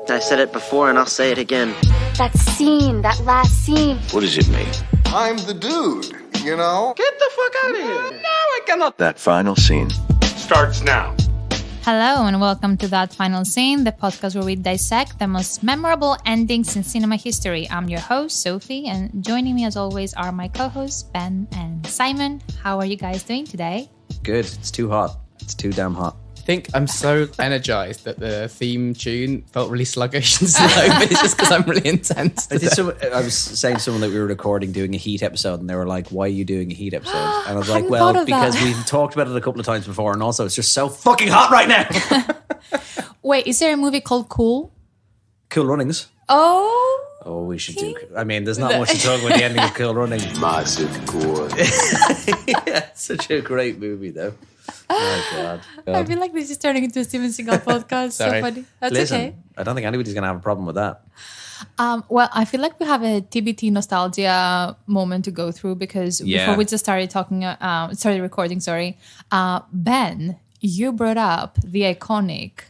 I said it before and I'll say it again. That scene, that last scene. What does it mean? I'm the dude, you know? Get the fuck out of here. No, I cannot. That final scene starts now. Hello and welcome to That Final Scene, the podcast where we dissect the most memorable endings in cinema history. I'm your host, Sophie, and joining me as always are my co-hosts, Ben and Simon. How are you guys doing today? Good. It's too hot. It's too damn hot. I think I'm so energized that the theme tune felt really sluggish and slow, but it's just because I'm really intense. I was saying to someone that we were recording doing a Heat episode, and they were like, "Why are you doing a Heat episode?" And I was like, "Well, because we've talked about it a couple of times before, and also it's just so fucking hot right now." Wait, is there a movie called Cool? Cool Runnings. Oh, we should do. I mean, there's not much to talk about the ending of Cool Runnings. Massive chord. Yeah, such a great movie, though. Oh God. I feel like this is turning into a Steven Seagal podcast. So funny. That's Listen, okay. I don't think anybody's going to have a problem with that. Well, I feel like we have a TBT nostalgia moment to go through because before we just started recording, Ben, you brought up the iconic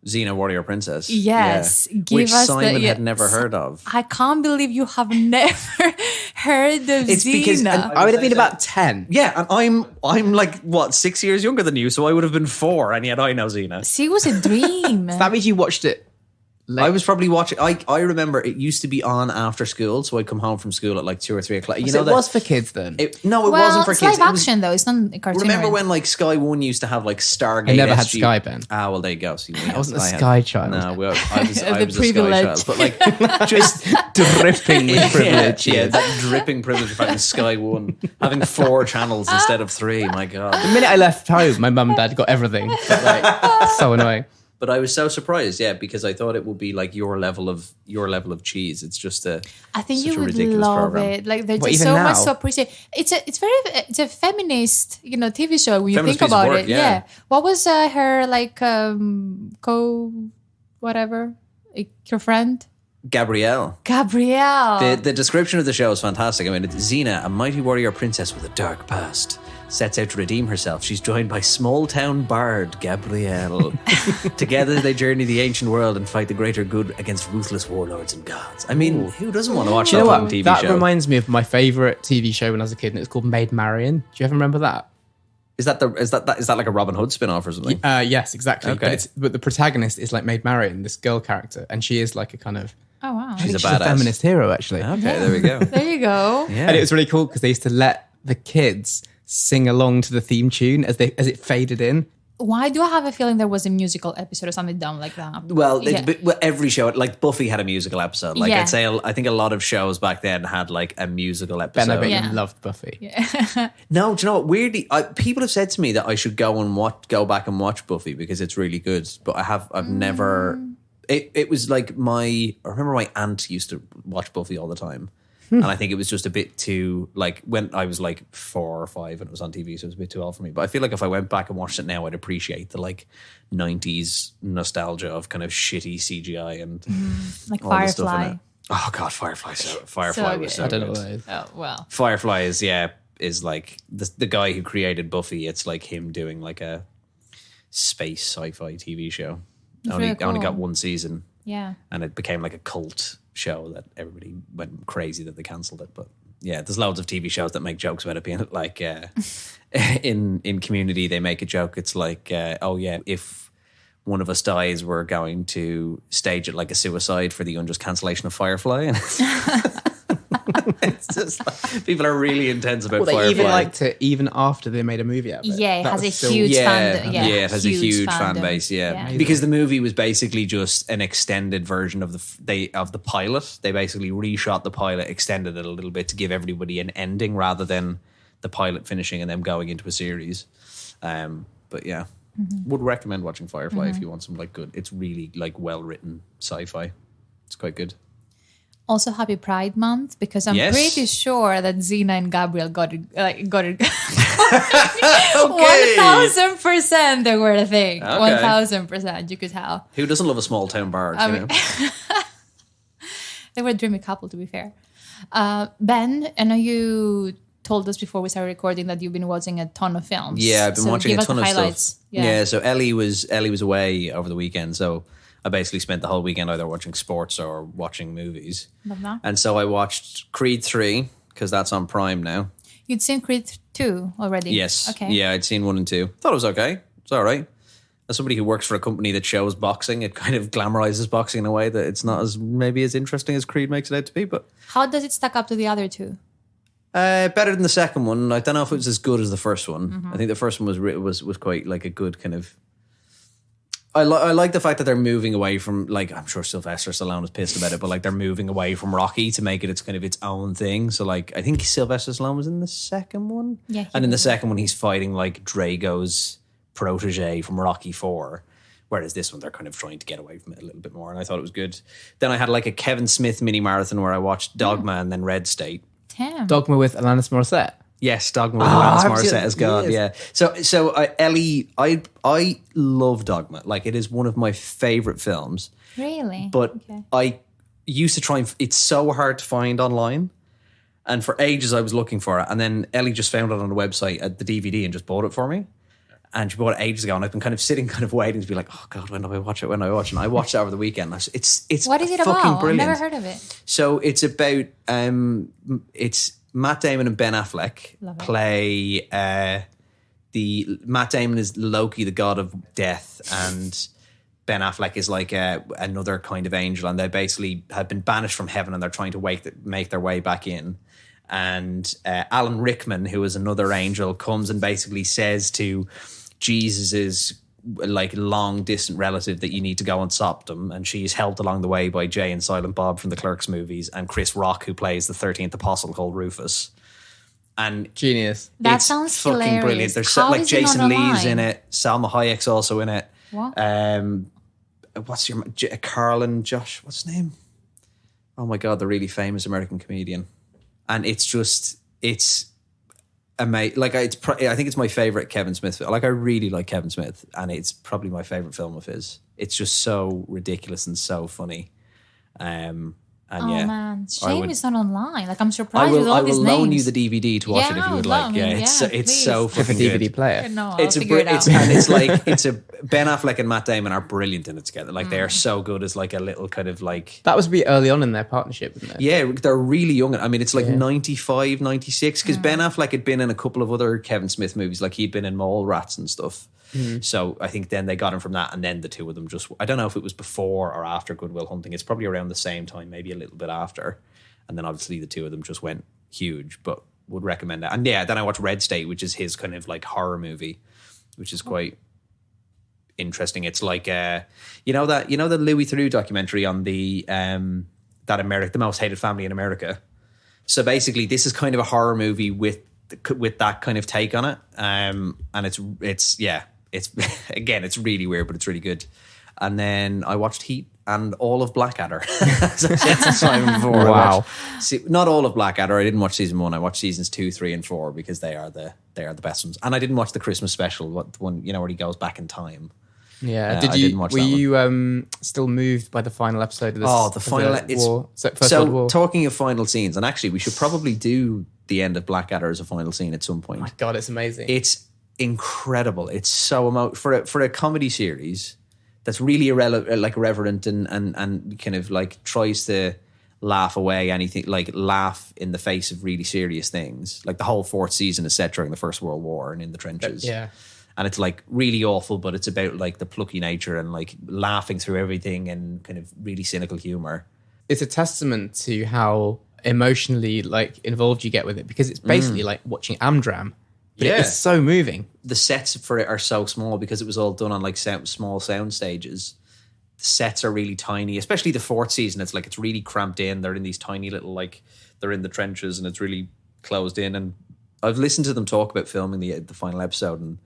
Xena Warrior Princess. Yes. Yeah. Which Simon had never heard of. I can't believe you have never heard of It's Xena. because I would have been about 10. Yeah, and I'm like, what, 6 years younger than you, so I would have been 4, and yet I know Xena. See, it was a dream. That means you watched it late. I was probably watching, I remember it used to be on after school, so I'd come home from school at like 2 or 3 o'clock. You know it was for kids then? It wasn't for it's kids. live action though, it's not a cartoon. Remember when like Sky One used to have like Stargate? I never had SG? Sky, Ben. Ah, well, there you go. See, I wasn't a Sky child. No, I was a Sky privilege. child. But like, just Dripping with privilege. Yeah, that dripping privilege of having Sky One, having 4 channels instead of 3. My God. The minute I left home, my mum and dad got everything. Like, so annoying. But I was so surprised, because I thought it would be like your level of cheese. It's just I think such you a would ridiculous love program. it. Like there's Well, just even so now? much to appreciate. It's a feminist, TV show when you Feminist think piece of about work, it. yeah. What was her like your friend? Gabrielle. The description of the show is fantastic. I mean, it's Xena, a mighty warrior princess with a dark past, sets out to redeem herself. She's joined by small-town bard Gabrielle. Together, they journey the ancient world and fight the greater good against ruthless warlords and gods. I mean, who doesn't want to watch Do you that know fucking what? TV That show? reminds me of my favourite TV show when I was a kid, and it's called Maid Marian. Do you ever remember that? Is that like a Robin Hood spin-off or something? Yes, exactly. Okay. But the protagonist is like Maid Marian, this girl character, and she is like a kind of... Oh wow. She's a She's a badass. feminist hero, actually. Okay, there we go. There you go. Yeah. And it was really cool because they used to let the kids sing along to the theme tune as it faded in. Why do I have a feeling there was a musical episode or something dumb like that? Well, Yeah. every show, like Buffy had a musical episode. Like Yeah. I'd say, I think a lot of shows back then had like a musical Ben, episode. I bet Yeah. you loved Buffy. No, do you know what? Weirdly, people have said to me that I should go back and watch Buffy because it's really good. But I've never. It was like I remember my aunt used to watch Buffy all the time. And I think it was just a bit too, like, when I was like 4 or 5 and it was on TV, so it was a bit too old for me. But I feel like if I went back and watched it now, I'd appreciate the like 90s nostalgia of kind of shitty CGI and Like all the stuff in Firefly. it. Oh God, Firefly So was so good. I don't know good. what that is. Oh well. Firefly is like the guy who created Buffy. It's like him doing like a space sci-fi TV show. Very Only got cool. 1 season, Yeah. and it became like a cult show that everybody went crazy that they cancelled it. But yeah, there's loads of TV shows that make jokes about it being like in Community they make a joke. It's like if one of us dies, we're going to stage it like a suicide for the unjust cancellation of Firefly. And it's just like, people are really intense about Well, they Firefly. even liked it even after they made a movie out of it. Yeah, it That has a was still- huge fan. yeah, it has a huge fan fandom. base. Yeah, Yeah. because the movie was basically just an extended version of the pilot. They basically reshot the pilot, extended it a little bit to give everybody an ending rather than the pilot finishing and them going into a series. But yeah, would recommend watching Firefly if you want some like good. It's really like well written sci-fi. It's quite good. Also, happy Pride Month because I'm Yes. pretty sure that Xena and Gabriel got it. 1,000% they were a thing. Okay. 1,000%. You could tell. Who doesn't love a small town bard? You know? They were a dreamy couple, to be fair. Ben, I know you told us before we started recording that you've been watching a ton of films. Yeah, I've been So watching give a us ton the of highlights. stuff. Yeah, so Ellie was away over the weekend, so I basically spent the whole weekend either watching sports or watching movies. Love that. And so I watched Creed 3 because that's on Prime now. You'd seen Creed 2 already? Yes. Okay. Yeah, I'd seen 1 and 2. Thought it was okay. It's all right. As somebody who works for a company that shows boxing, it kind of glamorizes boxing in a way that it's not as maybe as interesting as Creed makes it out to be. But how does it stack up to the other two? Better than the second one. I don't know if it was as good as the first one. I think the first one was quite like a good kind of. I like the fact that they're moving away from, like, I'm sure Sylvester Stallone was pissed about it, but like they're moving away from Rocky to make it its kind of its own thing. So like I think Sylvester Stallone was in the second one, and in the second one he's fighting like Drago's protege from Rocky 4. Whereas this one, they're kind of trying to get away from it a little bit more, and I thought it was good. Then I had like a Kevin Smith mini marathon where I watched Dogma and then Red State. Damn. Dogma with Alanis Morissette. Yes, Dogma with Alanis Morissette as God. Yes. Yeah. So Ellie, I love Dogma. Like, it is one of my favorite films. Really? But I used to try and it's so hard to find online. And for ages I was looking for it, and then Ellie just found it on the website at the DVD and just bought it for me. And she bought it ages ago, and I've been kind of sitting, kind of waiting to be like, oh God, when do I watch it? When do I watch it? And I watched it over the weekend. It's what is it fucking about? brilliant. I've never heard of it. So it's about it's Matt Damon and Ben Affleck play the Matt Damon is Loki, the god of death, and Ben Affleck is like another kind of angel, and they basically have been banished from heaven, and they're trying to make their way back in. And Alan Rickman, who is another angel, comes and basically says to Jesus's like long distant relative that you need to go and stop them, and she's helped along the way by Jay and Silent Bob from the Clerks movies, and Chris Rock, who plays the 13th apostle called Rufus. And genius. That it's sounds fucking hilarious. brilliant. There's How like is it Jason not Lee's in online? it, Salma Hayek's also in it. What? What's your Carl and Josh? What's his name? Oh my God, the really famous American comedian. And it's amazing. Like I think it's my favorite Kevin Smith film. Like I really like Kevin Smith, and it's probably my favorite film of his. It's just so ridiculous and so funny. And oh yeah, man, shame it's not online. Like I'm surprised with all I these will names. loan you the DVD to watch it if you would like. Yeah, it's so If a fucking DVD good. player. No, I'll It's figure it out. and it's like it's a Ben Affleck and Matt Damon are brilliant in it together. Like they are so good as like a little kind of like. That was really early on in their partnership, wasn't it? Yeah, they're really young. I mean, it's like 95, 96, because Ben Affleck had been in a couple of other Kevin Smith movies, like he'd been in Mallrats and stuff. So I think then they got him from that, and then the two of them just, I don't know if it was before or after Good Will Hunting. It's probably around the same time, maybe a little bit after. And then obviously the two of them just went huge, but would recommend that. And yeah, then I watched Red State, which is his kind of like horror movie, which is quite interesting. It's like, the Louis Theroux documentary on the Most Hated Family in America. So basically this is kind of a horror movie with that kind of take on it. And it's again, it's really weird, but it's really good. And then I watched Heat and all of Blackadder. As I said to Simon before. Wow. Not all of Blackadder. I didn't watch season 1. I watched seasons 2, 3, and 4 because they are the best ones. And I didn't watch the Christmas special, what one where he goes back in time. Yeah. Were you still moved by the final episode of this? Oh, the final First World War? Talking of final scenes, and actually we should probably do the end of Blackadder as a final scene at some point. Oh my God, it's amazing. It's incredible. It's so for a comedy series that's really irreverent and kind of like tries to laugh away anything, like laugh in the face of really serious things. Like the whole 4th season is set during the First World War and in the trenches. Yeah. And it's like really awful, but it's about like the plucky nature and like laughing through everything and kind of really cynical humor. It's a testament to how emotionally like involved you get with it, because it's basically like watching Amdram. But it's so moving. The sets for it are so small because it was all done on like small sound stages. The sets are really tiny, especially the 4th season. It's like it's really cramped in. They're in these tiny little they're in the trenches and it's really closed in. And I've listened to them talk about filming the final episode, and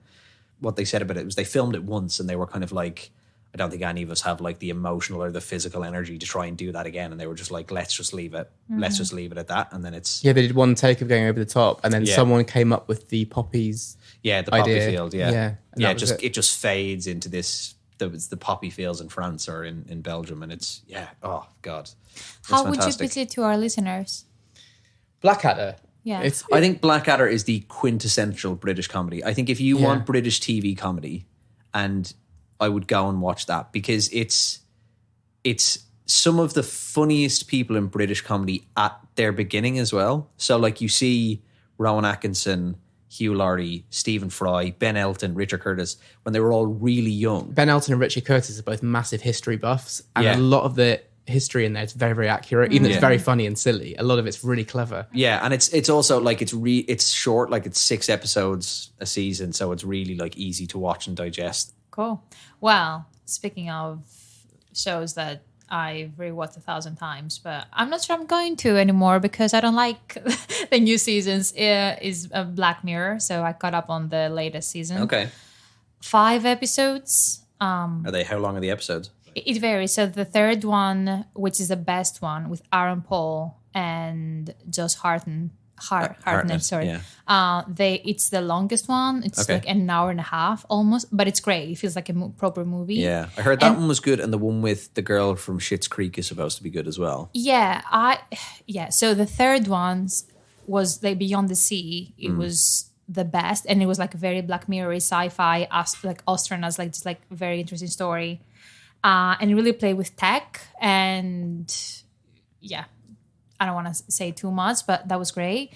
what they said about it was they filmed it once and they were kind of like, I don't think any of us have like the emotional or the physical energy to try and do that again. And they were just like, let's just leave it. Let's just leave it at that. And then it's... Yeah, they did one take of going over the top, and then someone came up with the poppies. Yeah, the poppy idea. field, Yeah, it just fades into this, the poppy fields in France or in Belgium. And it's, oh God. How would you put it to our listeners? Blackadder. Yeah. I think Blackadder is the quintessential British comedy. I think if you want British TV comedy, and I would go and watch that, because it's it's some of the funniest people in British comedy at their beginning as well. So like you see Rowan Atkinson, Hugh Laurie, Stephen Fry, Ben Elton, Richard Curtis, when they were all really young. Ben Elton and Richard Curtis are both massive history buffs, and Yeah. a lot of the history in there is very, very accurate. Even though it's very funny and silly, a lot of it's really clever. Yeah, and it's also like it's short, like it's 6 episodes a season, so it's really like easy to watch and digest. Cool. Well, speaking of shows that I've rewatched 1,000 times, but I'm not sure I'm going to anymore because I don't like the new seasons. Is Black Mirror, so I caught up on the latest season. Okay. 5 episodes. How long are the episodes? It varies. So the third one, which is the best one, with Aaron Paul and Josh Hartnett. Sorry. Yeah. It's the longest one. It's Okay. like an hour and a half almost, but it's great. It feels like a proper movie. Yeah, I heard that one was good, and the one with the girl from Schitt's Creek is supposed to be good as well. Yeah, So the third one was like Beyond the Sea. It was the best, and it was like a very Black Mirror sci-fi, like astronauts, like just like very interesting story, and it really played with tech. And yeah, I don't want to say too much, but that was great.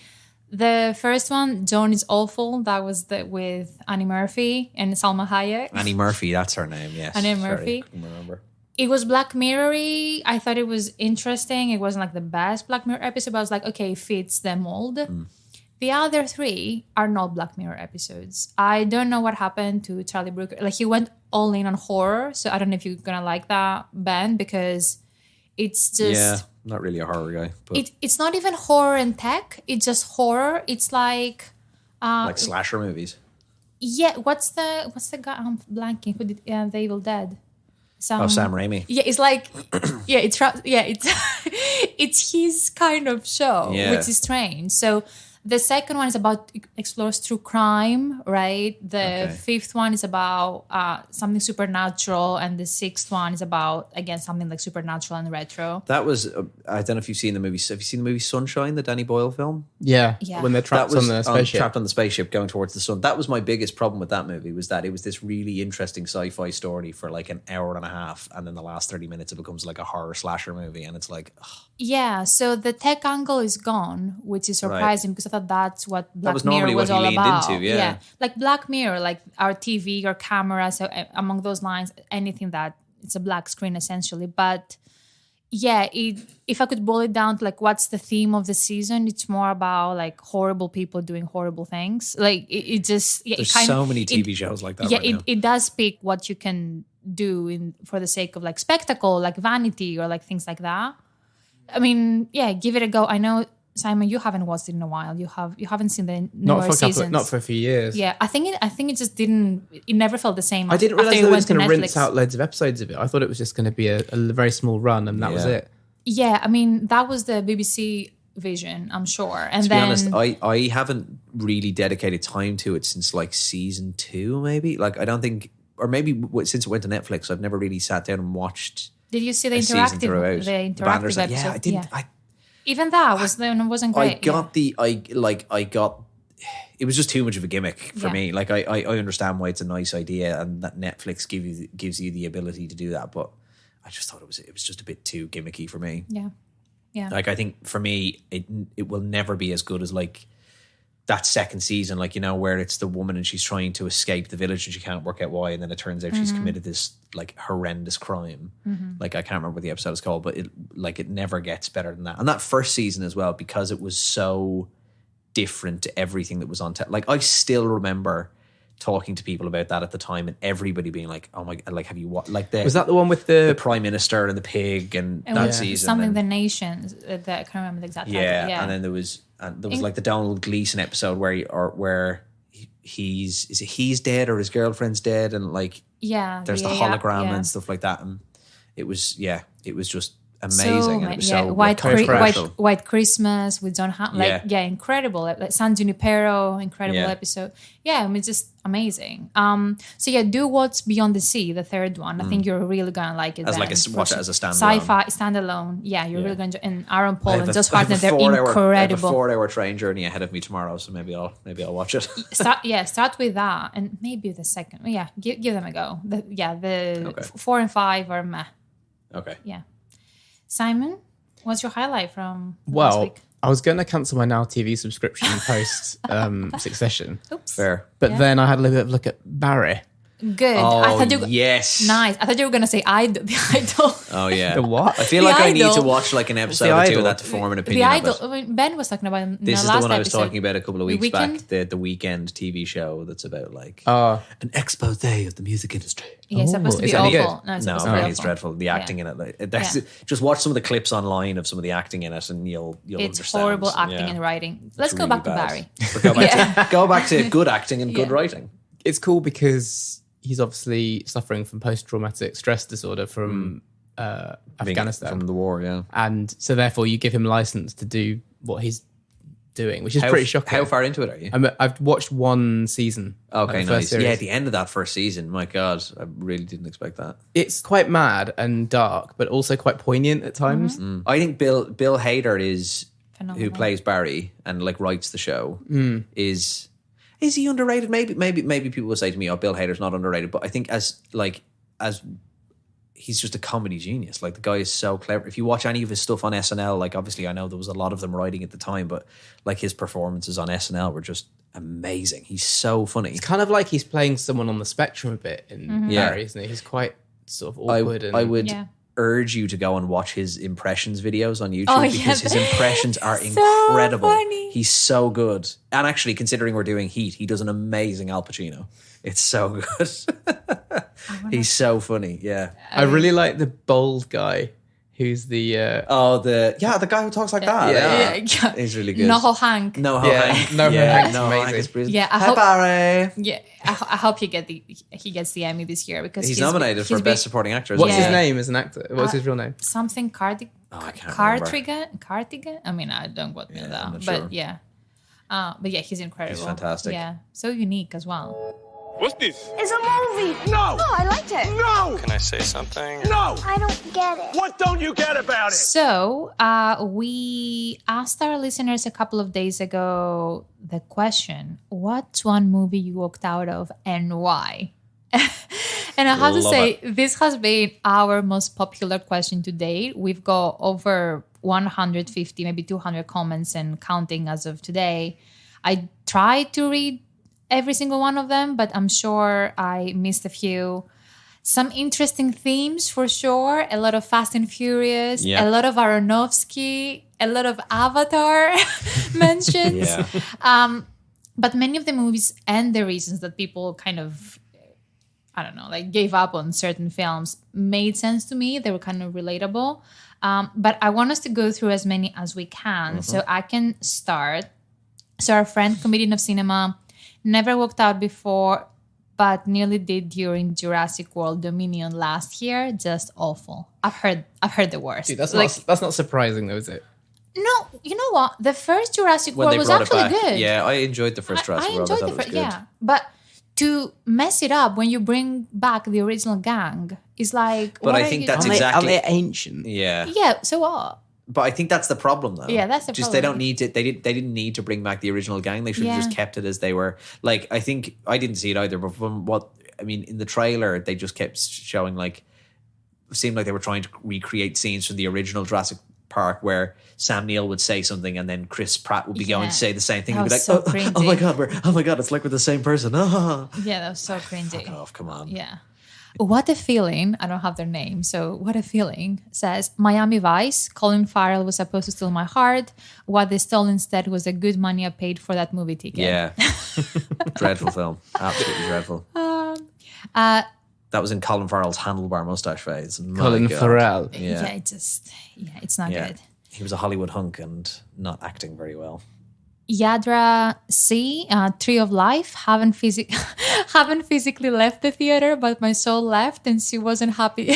The first one, Joan is Awful, that was with Annie Murphy and Salma Hayek. Annie Murphy, that's her name. Yes, Annie Sorry, Murphy. I couldn't remember. It was Black Mirror-y. I thought it was interesting. It wasn't like the best Black Mirror episode, but I was like, okay, it fits the mold. The other 3 are not Black Mirror episodes. I don't know what happened to Charlie Brooker. Like, he went all in on horror, so I don't know if you're gonna like that, Ben, because it's just not really a horror guy, but it's not even horror and tech. It's just horror. It's like like slasher movies. yeah. What's the guy? I'm blanking. Who did The Evil Dead? Sam Raimi. Yeah, it's like it's his kind of show, which is strange. So the second one is about explores true crime, right? The fifth one is about something supernatural, and the sixth one is about, again, something like supernatural and retro. That was I don't know if you've seen the movie. Have you seen the movie Sunshine, the Danny Boyle film? Yeah, Yeah. when they're trapped on the spaceship. Trapped on the spaceship going towards the sun. That was my biggest problem with that movie, was that it was this really interesting sci-fi story for like an hour and a half, and then the last 30 minutes it becomes like a horror slasher movie, and it's like, ugh. Yeah, so the tech angle is gone, which is surprising because I thought that's what Black was Mirror normally was what he all leaned about. into, yeah. Like Black Mirror, like our TV or camera, so among those lines, anything that it's a black screen essentially. But yeah, if I could boil it down to like what's the theme of the season, it's more about like horrible people doing horrible things. Like it just There's so many TV shows like that. Yeah, right now. it does pick what you can do for the sake of like spectacle, like vanity or like things like that. I mean, yeah, give it a go. I know, Simon, you haven't watched it in a while. You haven't seen the newer seasons. Not for a few years. Yeah, I think it just didn't. It never felt the same. I didn't after realize it they were went just to going to rinse Netflix. out loads of episodes of it. I thought it was just going to be a very small run, and that was it. Yeah, I mean that was the BBC vision, I'm sure. And to then, be honest, I haven't really dedicated time to it since like season 2, maybe. Like I don't think, or maybe since it went to Netflix, I've never really sat down and watched. did you see the a season interactive throughout. episode? Yeah, I didn't. Yeah. Even that wasn't great. I got it was just too much of a gimmick for Yeah. me. Like I understand why it's a nice idea and that Netflix gives you the ability to do that, but I just thought it was just a bit too gimmicky for me. Yeah. Like I think for me it will never be as good as like that second season, like, you know, where it's the woman and she's trying to escape the village and she can't work out why, and then it turns out she's committed this like horrendous crime. Like I can't remember what the episode is called, but it never gets better than that. And that first season as well, because it was so different to everything that was on like I still remember talking to people about that at the time and everybody being like, oh my, like have you what, like Was that the one with the the Prime Minister and the pig and It that was season something and, the nations that I can't remember the exact title. Yeah, and then there was like the Donald Gleason episode where he's dead or his girlfriend's dead, and like there's the hologram and stuff like that, and it was just amazing. And it was so White Christmas with John Hamm, incredible. Like San Junipero, incredible episode. Yeah, I mean, just amazing. So yeah, do watch Beyond the Sea, the third one. I think you're really gonna like it. As like watch it as a standalone. Sci-fi standalone. Yeah, you're really gonna enjoy. And Aaron Paul and Josh Hartnett, they're I have incredible. a 4-hour train journey ahead of me tomorrow, so maybe I'll watch it. Start with that, and maybe the second. Yeah, give them a go. The 4 and 5 are meh. Okay. Yeah. Simon, what's your highlight from last Well, week? I was going to cancel my Now TV subscription post Succession, Oops. Fair. but then I had a little bit of a look at Barry. Good. Oh, I thought you yes. Nice. I thought you were gonna say the Idol. Oh, yeah. The what? I feel The like I need to Idol. watch like an episode The or two Idol. of that to form an The opinion Idol. of it. I mean, Ben was talking about in This the is last the one I was episode. talking about a couple of The weeks back. Weeknd? The Weekend TV show that's about like Oh, an expose of the music industry. Yeah, it's supposed to is be it any awful. good? No, it's No, supposed to be apparently it's awful. dreadful. The acting Yeah. in it, there's, Yeah. just watch some of the clips online of some of the acting in it, and you'll It's understand. horrible acting Yeah. and writing. Let's It's go really back to bad. Barry. But go back to good acting and good Yeah. writing. it's cool because he's obviously suffering from post-traumatic stress disorder from Afghanistan. From the war. Yeah. And so therefore you give him license to do what he's doing, which is pretty shocking. How far into it are you? I've watched one season. Okay, the first nice. series. Yeah, at the end of that first season, my God, I really didn't expect that. It's quite mad and dark, but also quite poignant at times. I think Bill Hader is Phenomenal. who plays Barry and like writes the show is he underrated? Maybe people will say to me, "Oh, Bill Hader's not underrated," but I think as he's just a comedy genius. Like the guy is so clever. If you watch any of his stuff on SNL, like obviously I know there was a lot of them writing at the time, but like his performances on SNL were just amazing. He's so funny. It's kind of like he's playing someone on the spectrum a bit in Yeah. Barry, isn't he? He's quite sort of awkward. I would Yeah. urge you to go and watch his impressions videos on YouTube Oh, yeah. because his impressions are So incredible. funny. He's so good. And actually, considering we're doing Heat, he does an amazing Al Pacino. It's so good. He's so funny. Yeah. I really like the bold guy who's the the guy who talks like that. Yeah. He's really good. Noho Hank. No, Yeah, Hank. no, Hank's no, amazing. Hank is brilliant. Yeah, I Hi, hope- Barry. Yeah, I hope he gets the Emmy this year because He's nominated for he's Best Supporting Actor. What's Yeah. his name as an actor? What's his real name? something I can't remember. Cartigan. I mean, I don't quote me on I'm that, not but sure. yeah, he's incredible. He's fantastic. Yeah, so unique as well. What's this? It's a movie. No! Oh, I liked it. No! Can I say something? No! I don't get it. What don't you get about it? So we asked our listeners a couple of days ago the question: what's one movie you walked out of and why? And I have to Love say, this has been our most popular question to date. We've got over 150, maybe 200 comments and counting as of today. I tried to read every single one of them, but I'm sure I missed a few. Some interesting themes for sure. A lot of Fast and Furious, Yeah. a lot of Aronofsky, a lot of Avatar mentions. Yeah. But many of the movies and the reasons that people kind of, I don't know, like gave up on certain films made sense to me. They were kind of relatable. But I want us to go through as many as we can. So I can start. So our friend, comedian of cinema, never walked out before, but nearly did during Jurassic World Dominion last year. Just awful. I've heard the worst. Dude, that's like, not surprising though, is it? no, you know what? The first Jurassic When World they was brought actually it back. good. Yeah, I enjoyed the first Jurassic I World. enjoyed thought the it was first, good. yeah. But to mess it up when you bring back the original gang is like. But what I are think you that's doing? exactly- Are they ancient? Yeah. Yeah. So what? But I think that's the problem, though. Yeah, that's the just they problem. don't need to. They didn't need to bring back the original gang. They should have Yeah. just kept it as they were. Like I think I didn't see it either. But from what I mean in the trailer, they just kept showing like it seemed like they were trying to recreate scenes from the original Jurassic Park where Sam Neill would say something and then Chris Pratt would be going Yeah. to say the same thing. That He'd be was like, so oh my cringy. god, it's like we're the same person. Oh, Yeah, that was so cringy. off, come on. Yeah. What a Feeling, I don't have their name, so What a Feeling says, Miami Vice, Colin Farrell was supposed to steal my heart. What they stole instead was the good money I paid for that movie ticket. Yeah, dreadful film, absolutely dreadful. Uh, That was in Colin Farrell's handlebar mustache phase. My Colin God. Farrell. yeah. Yeah. It's not Yeah. good. He was a Hollywood hunk and not acting very well. Yadra C, Tree of Life, haven't physically left the theater, but my soul left and she wasn't happy.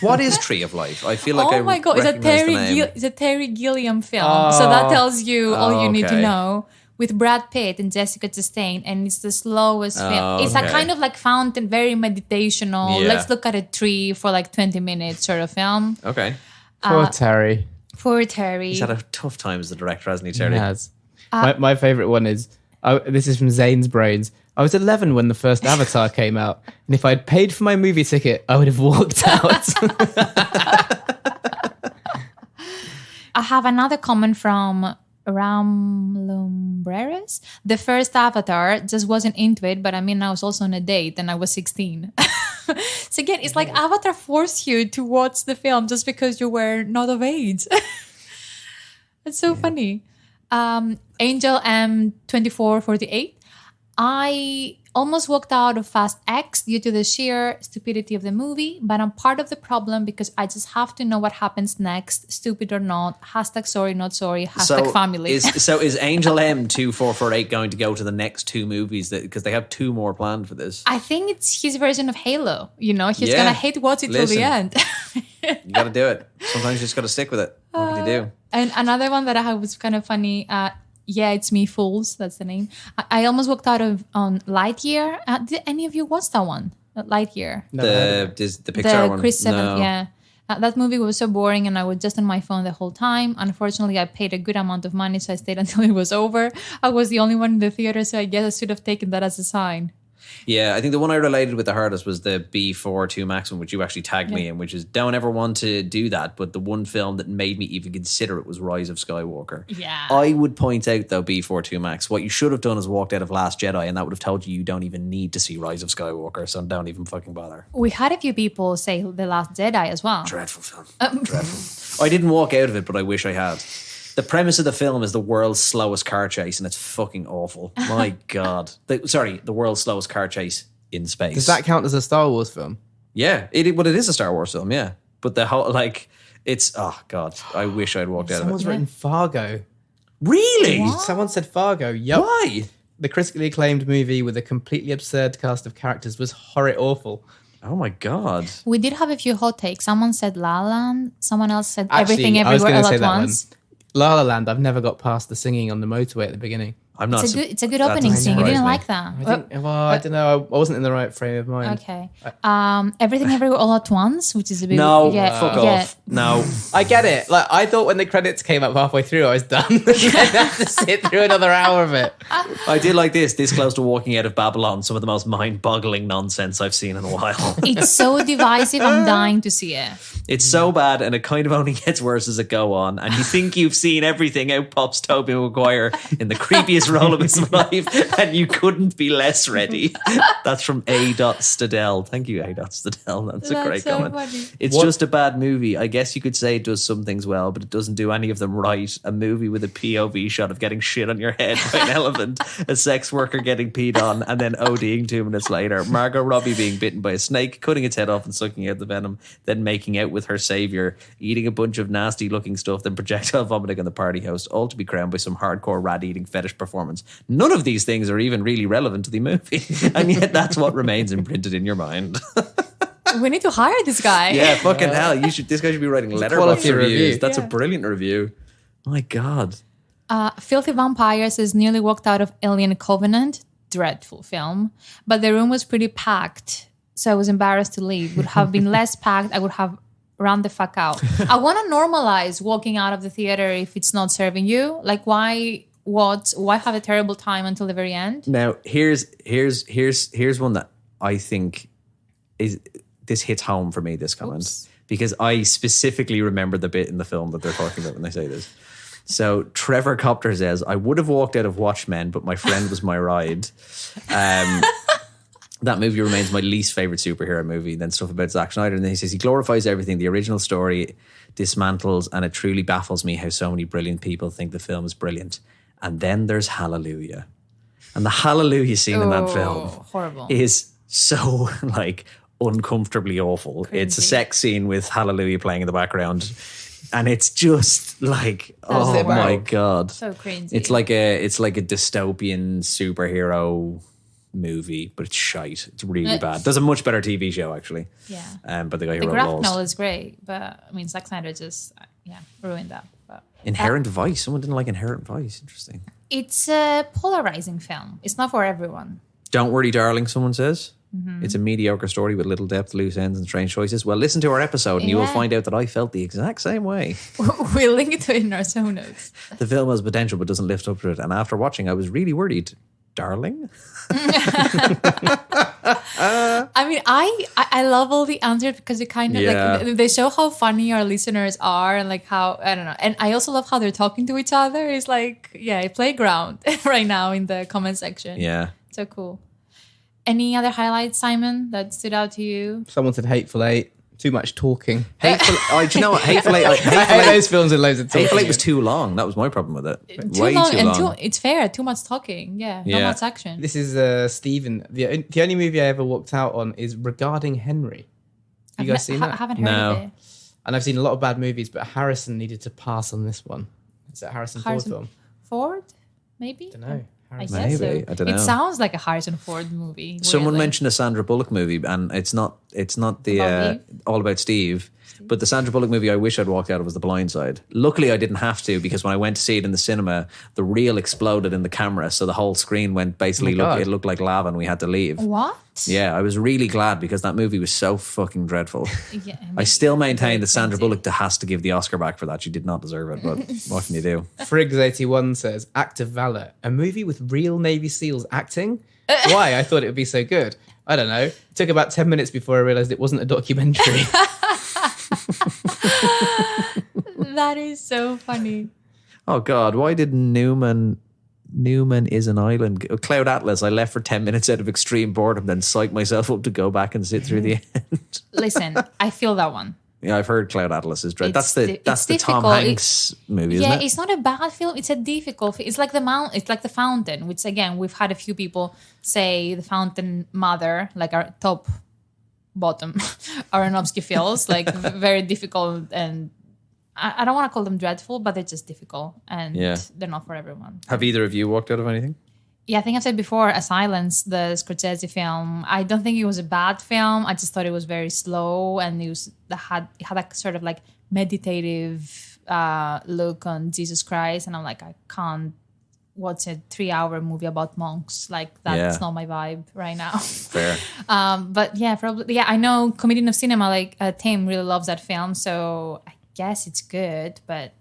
What is Tree of Life? I feel like Oh my God, it's a Terry Gilliam film. So that tells you all you need to okay. know. With Brad Pitt and Jessica Chastain, and it's the slowest film. It's a okay. kind of like fountain, very meditational. Yeah. Let's look at a tree for like 20 minutes sort of film. Okay. Poor Terry. Poor Terry. He's had a tough time as the director, hasn't he, Terry? He has. My favorite one is this is from Zane's Brains. I was 11 when the first Avatar came out, and if I'd paid for my movie ticket, I would have walked out. have another comment from Ram Lumbreras. The first Avatar just wasn't into it, but I mean, I was also on a date and I was 16. So again, it's like Avatar forced you to watch the film just because you were not of age. It's so funny. Angel M2448. I almost walked out of Fast X due to the sheer stupidity of the movie, but I'm part of the problem because I just have to know what happens next, stupid or not. Hashtag sorry, not sorry. Hashtag family. Is Angel M2448 going to go to the next two movies? Because they have two more planned for this. I think it's his version of Halo. You know, he's going to hate watch it till the end. You got to do it. Sometimes you just got to stick with it. What can you do? And another one that I had was kind of funny. Yeah, It's Me, Fools. That's the name. I almost walked out on Lightyear. Did any of you watch that one? Lightyear. The Pixar one. Chris Evans, No. yeah. That movie was so boring and I was just on my phone the whole time. Unfortunately, I paid a good amount of money, so I stayed until it was over. I was the only one in the theater, so I guess I should have taken that as a sign. Yeah, I think the one I related with the hardest was the B42 Max one, which you actually tagged me in, which is don't ever want to do that. But the one film that made me even consider it was Rise of Skywalker. Yeah. I would point out, though, B42 Max, what you should have done is walked out of Last Jedi, and that would have told you don't even need to see Rise of Skywalker, so don't even fucking bother. We had a few people say The Last Jedi as well. Dreadful film. Dreadful. I didn't walk out of it, but I wish I had. The premise of the film is the world's slowest car chase, and it's fucking awful. My God. The world's slowest car chase in space. Does that count as a Star Wars film? Yeah. It is a Star Wars film, yeah. But the whole, it's, oh God, I wish I'd walked out of Someone's it. written Fargo. Really? What? Someone said Fargo. Yep. Why? The critically acclaimed movie with a completely absurd cast of characters was horrid awful. Oh my God. We did have a few hot takes. Someone said La La Land. Someone else said Actually, Everything I was Everywhere gonna All say at that Once. one. La La Land, I've never got past the singing on the motorway at the beginning. I'm not. It's a good that opening doesn't scene. You didn't surprise like me. that. I don't know. I wasn't in the right frame of mind. Okay. Everything Everywhere All at Once, which is a bit... No, yeah, fuck yeah. off. No. I get it. Like I thought when the credits came up halfway through, I was done. I have to sit through another hour of it. I did like this close to walking out of Babylon, some of the most mind-boggling nonsense I've seen in a while. It's so divisive. I'm dying to see it. It's so bad, and it kind of only gets worse as it go on. And you think you've seen everything. Out pops Tobey Maguire in the creepiest role of his life, and you couldn't be less ready. That's from A. Stadell. Thank you, A. Stadell. That's a great so comment. funny. It's just a bad movie. I guess you could say it does some things well, but it doesn't do any of them right. A movie with a POV shot of getting shit on your head by an elephant, a sex worker getting peed on, and then ODing 2 minutes later. Margot Robbie being bitten by a snake, cutting its head off and sucking out the venom, then making out with her savior, eating a bunch of nasty looking stuff, then projectile vomiting on the party host, all to be crowned by some hardcore rat eating fetish performance. None of these things are even really relevant to the movie, and yet that's what remains imprinted in your mind. We need to hire this guy. Yeah, fucking hell. This guy should be writing letterbox quality reviews. review. That's a brilliant review. My God. Filthy Vampires has nearly walked out of Alien Covenant. Dreadful film. But the room was pretty packed, so I was embarrassed to leave. Would have been less packed, I would have run the fuck out. I want to normalize walking out of the theater if it's not serving you. Like, why have a terrible time until the very end? Now, here's one that I think this hits home for me, this comment. Because I specifically remember the bit in the film that they're talking about when they say this. So Trevor Copter says, I would have walked out of Watchmen, but my friend was my ride. That movie remains my least favorite superhero movie. Then stuff about Zack Snyder. And then he says he glorifies everything. The original story dismantles, and it truly baffles me how so many brilliant people think the film is brilliant. And then there's Hallelujah. And the Hallelujah scene in that film horrible. is so uncomfortably awful. Crazy. It's a sex scene with Hallelujah playing in the background. And it's just oh my God. So crazy. It's like a dystopian superhero movie, but it's shite. It's really bad. There's a much better TV show, actually. Yeah. But the guy who The wrote graphic Lost. novel is great, but I mean, Zack Snyder just ruined that. But Inherent Vice. Someone didn't like Inherent Vice. Interesting. it's a polarizing film. It's not for everyone. Don't Worry, Darling, someone says. Mm-hmm. It's a mediocre story with little depth, loose ends, and strange choices. Well, listen to our episode and you will find out that I felt the exact same way. We'll link it to it in our show notes. The film has potential but doesn't live up to it. And after watching, I was really worried. darling. I mean, I love all the answers because it kind of like they show how funny our listeners are and like how I don't know. And I also love how they're talking to each other. It's like a playground right now in the comment section. Yeah, so cool. Any other highlights, Simon, that stood out to you? Someone said Hateful Eight. Too much talking. Hateful. Do you know what? Hateful Eight. I hate those films with loads of talking. Hateful Eight was too long. That was my problem with it. Too Way long too and long. it's fair. Too much talking. Yeah, not much action. This is Stephen. The only movie I ever walked out on is Regarding Henry. You guys seen that? I haven't heard of it. And I've seen a lot of bad movies, but Harrison needed to pass on this one. Is that Harrison Ford film? Ford, maybe. I don't know. I guess Maybe. so. I don't know. It sounds like a Harrison Ford movie. Someone weirdly. mentioned a Sandra Bullock movie, and it's not the About Eve? All About Steve. But the Sandra Bullock movie I wish I'd walked out of was The Blind Side. Luckily, I didn't have to, because when I went to see it in the cinema, the reel exploded in the camera, so the whole screen went basically it looked like lava, and we had to leave. What? Yeah, I was really glad because that movie was so fucking dreadful. Yeah, I still maintain that Sandra expensive. Bullock has to give the Oscar back for that. She did not deserve it, but what can you do? Friggs81 says, Act of Valor, a movie with real Navy SEALs acting? Why? I thought it would be so good. I don't know. It took about 10 minutes before I realised it wasn't a documentary. That is so funny. Oh God, why did Newman is an island? Cloud Atlas, I left for 10 minutes out of extreme boredom, then psyched myself up to go back and sit through the end. Listen, I feel that one. Yeah, I've heard Cloud Atlas is dread. It's That's the Tom difficult. Hanks movie, isn't Yeah, it? it's not a bad film. It's a difficult film. It's like it's like The Fountain, which again, we've had a few people say The Fountain Mother, like our top bottom Aronofsky feels like very difficult, and I don't want to call them dreadful, but they're just difficult, and they're not for everyone. Have either of you walked out of anything? Yeah, I think I've said before, A Silence, the Scorsese film. I don't think it was a bad film. I just thought it was very slow, and it had a sort of like meditative look on Jesus Christ, and I'm like, I can't watch a 3-hour movie about monks. Like, that's not my vibe right now. Fair. But yeah, probably. Yeah, I know Comedian of Cinema, like Tim really loves that film, so I guess it's good, but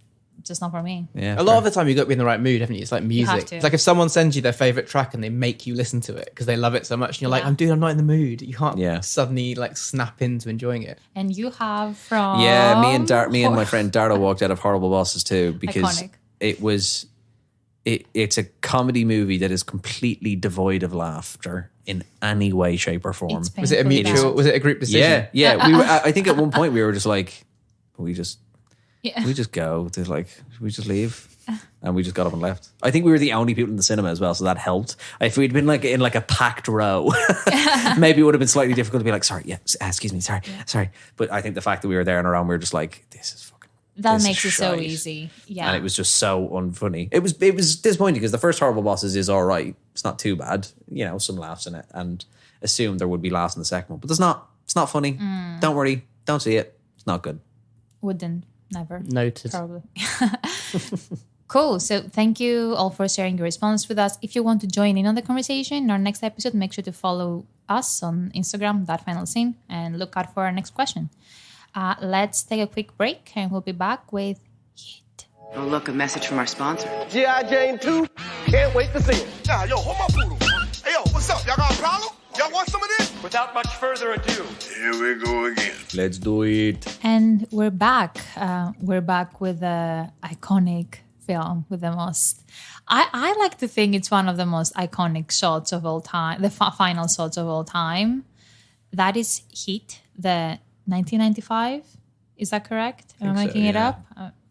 just not for me. Yeah. A lot of the time you got to be in the right mood, haven't you? It's like have music. to. It's like if someone sends you their favourite track and they make you listen to it because they love it so much, and you're like, I'm not in the mood. You can't suddenly like snap into enjoying it. And you have from... Yeah, me and my friend Darla walked out of Horrible Bosses too, because Iconic. it's a comedy movie that is completely devoid of laughter in any way, shape, or form. It's Was it a painfully mutual? bad. Was it a group decision? Yeah. We were. I think at one point we were just like, we just go. They're like, should we just leave? And we just got up and left. I think we were the only people in the cinema as well, so that helped. If we'd been like in like a packed row, maybe it would have been slightly difficult to be like, sorry, excuse me, sorry. But I think the fact that we were there and around, we were just like, this is fucking. That makes it so easy. Yeah. And it was just so unfunny. It was disappointing because the first Horrible Bosses is all right. It's not too bad. You know, some laughs in it, and assumed there would be laughs in the second one. But there's not. It's not funny. Don't worry. Don't see it. It's not good. Wouldn't. Never. Noted. Probably. Cool. So thank you all for sharing your response with us. If you want to join in on the conversation in our next episode, make sure to follow us on Instagram, That Final Scene, and look out for our next question. Let's take a quick break, and we'll be back with Hit. Oh, look, a message from our sponsor. G.I. Jane 2, can't wait to see it. Nah, yo, hold my poodle. Hey, yo, what's up? Y'all got a problem? Y'all want some of this? Without much further ado, Here we go again. Let's do it. And we're back. We're back with the iconic film with the most... I like to think it's one of the most iconic shots of all time, the final shots of all time. That is Heat, the 1995. Is that correct? Am I making it up?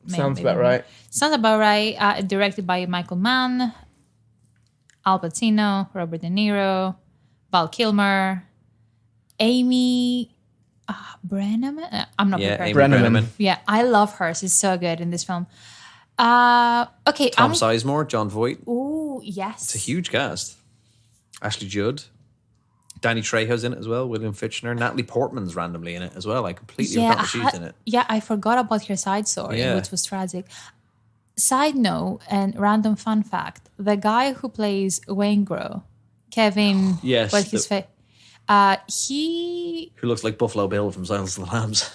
Sounds about right. Sounds about right. Directed by Michael Mann, Al Pacino, Robert De Niro, Val Kilmer, Amy Brenneman. I'm not prepared. Amy Brenneman. Yeah, I love her. She's so good in this film. Okay, Tom Sizemore, John Voight. Ooh, yes. It's a huge cast. Ashley Judd. Danny Trejo's in it as well. William Fichtner. Natalie Portman's randomly in it as well. I completely forgot that she's in it. Yeah, I forgot about her side story, Yeah. which was tragic. Side note and random fun fact: the guy who plays Waingro, Kevin, Yes, what's his face? He Who looks like Buffalo Bill from Silence of the Lambs.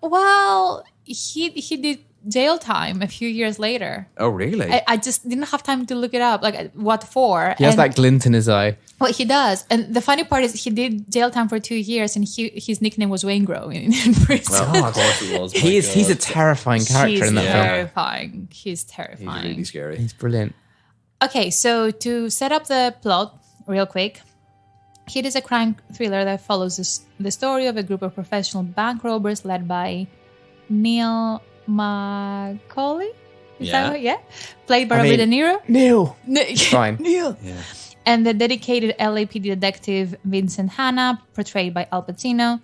well, he did jail time a few years later. Oh, really? I just didn't have time to look it up, like what for. He has that glint in his eye. Well, he does. And the funny part is he did jail time for 2 years and his nickname was Wayne Grow in prison. Oh, of course it was. He's a terrifying character in that film. terrifying. He's terrifying. He's really scary. He's brilliant. Okay, so to set up the plot real quick, Hit is a crime thriller that follows the story of a group of professional bank robbers led by Neil Macaulay. Is that right? Yeah. Played by Robert De Niro. Neil. Fine. Neil. Yeah. And the dedicated LAPD detective Vincent Hanna, portrayed by Al Pacino.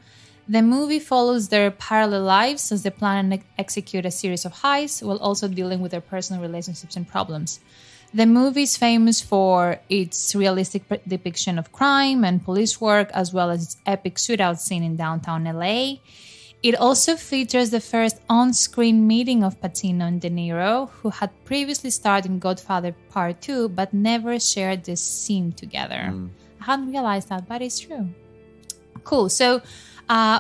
The movie follows their parallel lives as they plan and execute a series of heists while also dealing with their personal relationships and problems. The movie is famous for its realistic depiction of crime and police work, as well as its epic shootout scene in downtown LA. It also features the first on-screen meeting of Pacino and De Niro, who had previously starred in Godfather Part 2, but never shared this scene together. I hadn't realized that, but it's true. Cool. So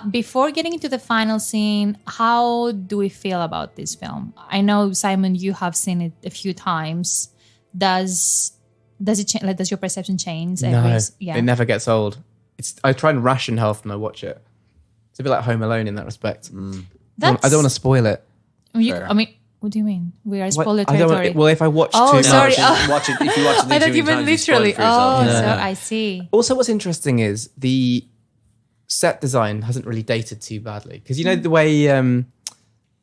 before getting into the final scene, how do we feel about this film? I know, Simon, you have seen it a few times. Does it change? Like, does your perception change? No, it never gets old. I try and ration health when I watch it. It's a bit like Home Alone in that respect. I don't want to spoil it. I mean, what do you mean? We are spoiler territory. Well, if I watch too much, watch it. If you watch it, I thought you meant literally. So I see. Also, what's interesting is the set design hasn't really dated too badly, because you know the way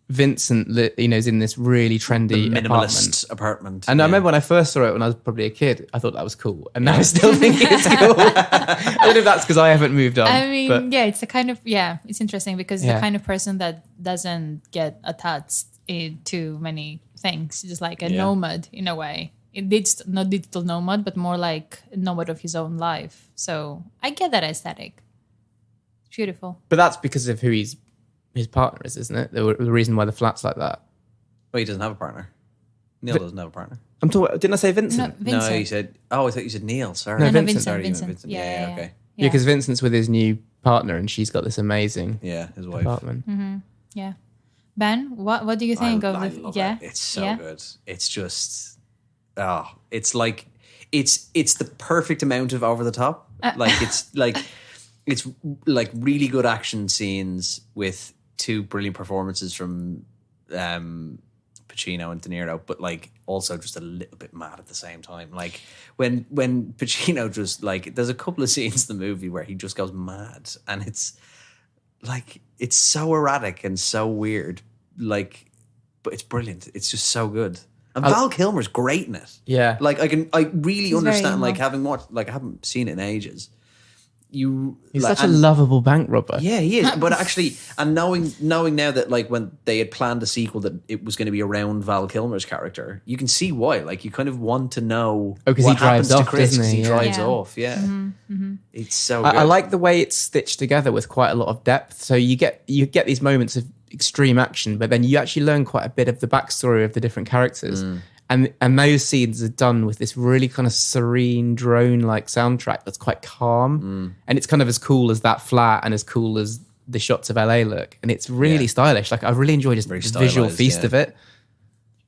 Vincent, is in this really trendy minimalist apartment. And I remember when I first saw it when I was probably a kid, I thought that was cool, and now I still think it's cool. I don't know if that's because I haven't moved on. I mean, it's a kind of it's interesting because the kind of person that doesn't get attached to many things, just like a nomad in a way. It's not digital nomad, but more like a nomad of his own life. So I get that aesthetic. Beautiful. But that's because of who his partner is, isn't it? The reason why the flat's like that. Well, he doesn't have a partner. Neil doesn't have a partner. I'm talking. Didn't I say Vincent? No, Vincent. No, you said. Oh, I thought you said Neil. Sorry. No, Vincent. Sorry, Vincent. Yeah, okay. Yeah, because Vincent's with his new partner, and she's got this amazing his wife. apartment. Mm-hmm. Yeah. Ben, what do you think of I the? love Yeah, it. It's so good. It's just, it's like, it's the perfect amount of over the top. It's really good action scenes with two brilliant performances from Pacino and De Niro, but like also just a little bit mad at the same time. Like when Pacino just there's a couple of scenes in the movie where he just goes mad, and it's like it's so erratic and so weird. But it's brilliant. It's just so good. And Val Kilmer's great in it. Yeah, I really understand. very Having watched, I haven't seen it in ages. He's such a lovable bank robber. Yeah, he is. But actually, and knowing now that when they had planned a sequel that it was going to be around Val Kilmer's character, you can see why. You kind of want to know because what he drives happens off, to Chris, doesn't he? He drives Yeah. off. Yeah, it's so good. I like the way it's stitched together with quite a lot of depth. So you get these moments of extreme action, but then you actually learn quite a bit of the backstory of the different characters. And those scenes are done with this really kind of serene drone-like soundtrack that's quite calm. And it's kind of as cool as that flat and as cool as the shots of LA look. And it's really stylish. I really enjoyed just the visual feast of it.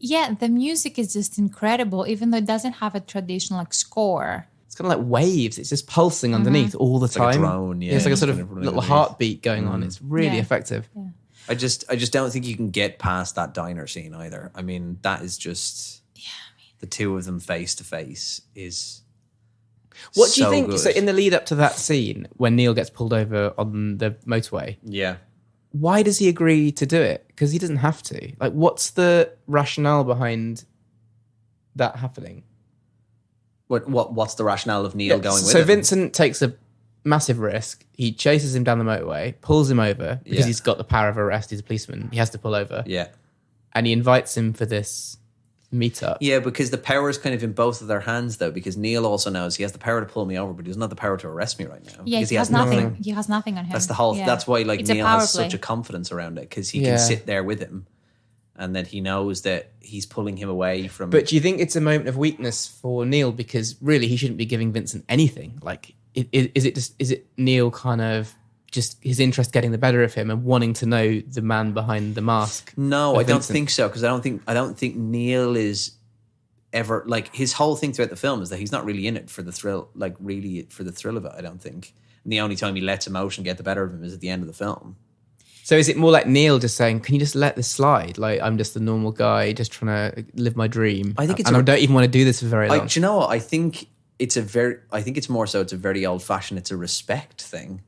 Yeah, the music is just incredible, even though it doesn't have a traditional score. It's kind of like waves. It's just pulsing underneath all the time. like a drone, It's like a sort kind of running little underneath. heartbeat going on. It's really effective. Yeah. I just don't think you can get past that diner scene either. I mean, that is just the two of them face to face is. What do you think? Good. So in the lead up to that scene, when Neil gets pulled over on the motorway, Yeah. why does he agree to do it? Because he doesn't have to. What's the rationale behind that happening? What's the rationale of Neil going with So him? Vincent takes a massive risk. He chases him down the motorway, pulls him over because he's got the power of arrest. He's a policeman. He has to pull over. Yeah. And he invites him for this meetup. Yeah, because the power is kind of in both of their hands, though, because Neil also knows he has the power to pull me over, but he doesn't have the power to arrest me right now. Yeah, because he has nothing. He has nothing on him. That's the whole. Yeah. That's why It's Neil a power has play. such a confidence around it, because he can sit there with him, and then he knows that he's pulling him away from. But do you think it's a moment of weakness for Neil, because really he shouldn't be giving Vincent anything? Is it Neil kind of just his interest getting the better of him and wanting to know the man behind the mask. No, of I don't Vincent. think so, because I don't think Neil is ever, like, his whole thing throughout the film is that he's not really in it for the thrill, like really for the thrill of it, I don't think. And the only time he lets emotion get the better of him is at the end of the film. So is it more like Neil just saying, can you just let this slide? Like, I'm just a normal guy just trying to live my dream. I think it's and I don't even want to do this for very long. Do you know what? I think it's more so it's a very old fashioned, it's a respect thing.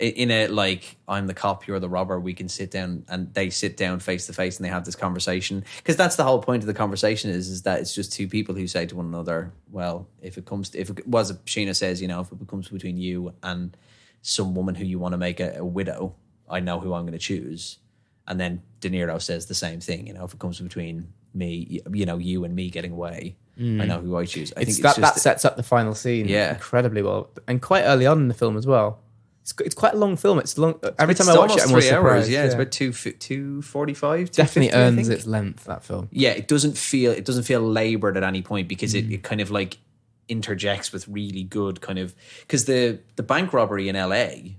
In a, like, I'm the cop, you're the robber, we can sit down, and they sit down face to face and they have this conversation. Because that's the whole point of the conversation is that it's just two people who say to one another, well, if Sheena says, you know, if it becomes between you and some woman who you want to make a widow, I know who I'm going to choose. And then De Niro says the same thing, you know, if it comes between me, you know, you and me getting away, I know who I choose. I think that sets up the final scene incredibly well. And quite early on in the film as well. It's quite a long film. It's long. Every time I watch it, I'm more surprised. Yeah, it's about 2:45. Definitely earns its length, that film. Yeah, it doesn't feel laboured at any point, because it kind of like interjects with really good kind of, because the bank robbery in LA,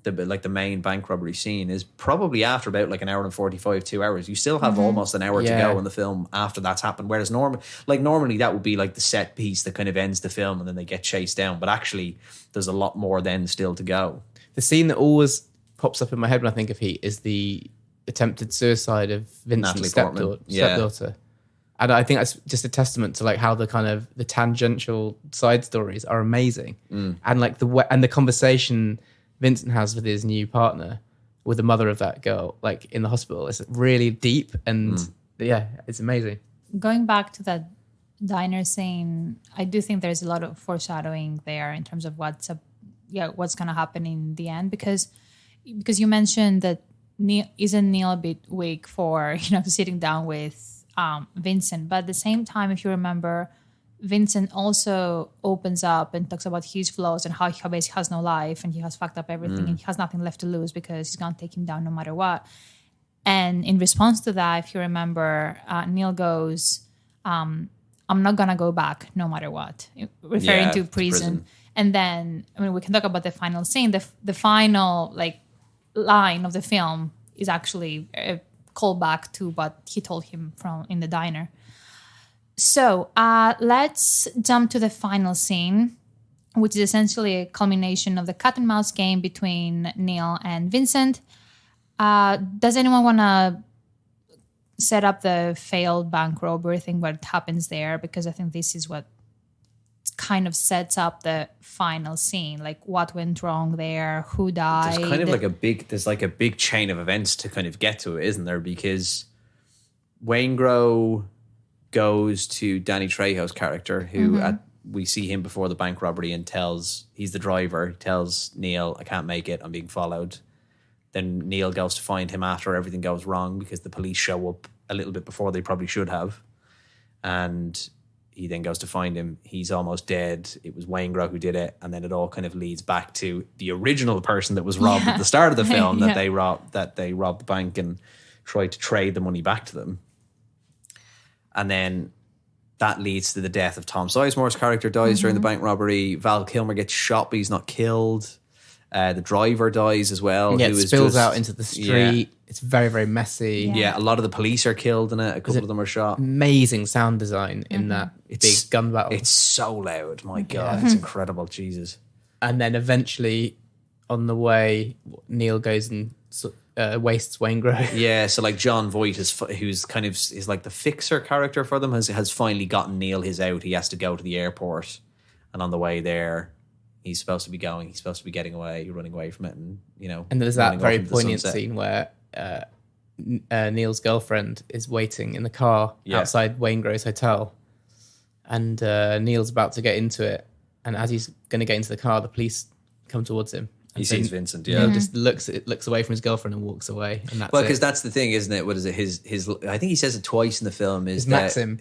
the main bank robbery scene is probably after about like an hour and 45, 2 hours. You still have almost an hour to go in the film after that's happened. Whereas normally that would be like the set piece that kind of ends the film and then they get chased down. But actually there's a lot more then still to go. The scene that always pops up in my head when I think of Heat is the attempted suicide of Vincent's stepdaughter. And I think that's just a testament to like how the kind of the tangential side stories are amazing. And like the conversation Vincent has with his new partner, with the mother of that girl, like in the hospital, it's really deep and it's amazing. Going back to that diner scene, I do think there's a lot of foreshadowing there in terms of what's going to happen in the end, because you mentioned that isn't Neil a bit weak for sitting down with Vincent, but at the same time, if you remember, Vincent also opens up and talks about his flaws and how he basically has no life and he has fucked up everything and he has nothing left to lose because he's going to take him down no matter what. And in response to that, if you remember, Neil goes, I'm not going to go back no matter what, referring to prison. And then, we can talk about the final scene. The final like line of the film is actually a callback to what he told him in the diner. So let's jump to the final scene, which is essentially a culmination of the cat and mouse game between Neil and Vincent. Does anyone want to set up the failed bank robbery thing, what happens there? Because I think this is what kind of sets up the final scene, like what went wrong there, who died. There's kind of like a big chain of events to kind of get to it, isn't there? Because Waingro goes to Danny Trejo's character, who we see him before the bank robbery, and he's the driver, tells Neil, I can't make it, I'm being followed. Then Neil goes to find him after everything goes wrong, because the police show up a little bit before they probably should have. And he then goes to find him. He's almost dead. It was Waingro who did it. And then it all kind of leads back to the original person that was robbed at the start of the film, that they robbed the bank and tried to trade the money back to them. And then that leads to the death of Tom Sizemore's character dies during the bank robbery. Val Kilmer gets shot, but he's not killed. The driver dies as well. Yeah, it spills out into the street. Yeah. It's very, very messy. Yeah, a lot of the police are killed in it. A couple of them are shot. Amazing sound design in that big gun battle. It's so loud. My God, it's incredible. Jesus. And then eventually, on the way, Neil goes and wastes Waingro. Yeah, so like John Voight, is like the fixer character for them, has finally gotten Neil his out. He has to go to the airport, and on the way there, he's supposed to be getting away, running away from it, and And there's that very poignant scene where Neil's girlfriend is waiting in the car outside Waingro's hotel, and Neil's about to get into it, and as he's going to get into the car, the police come towards him. He sees Vincent, Neil just looks away from his girlfriend and walks away, and that's because that's the thing, isn't it? What is it? His I think he says it twice in the film. His maxim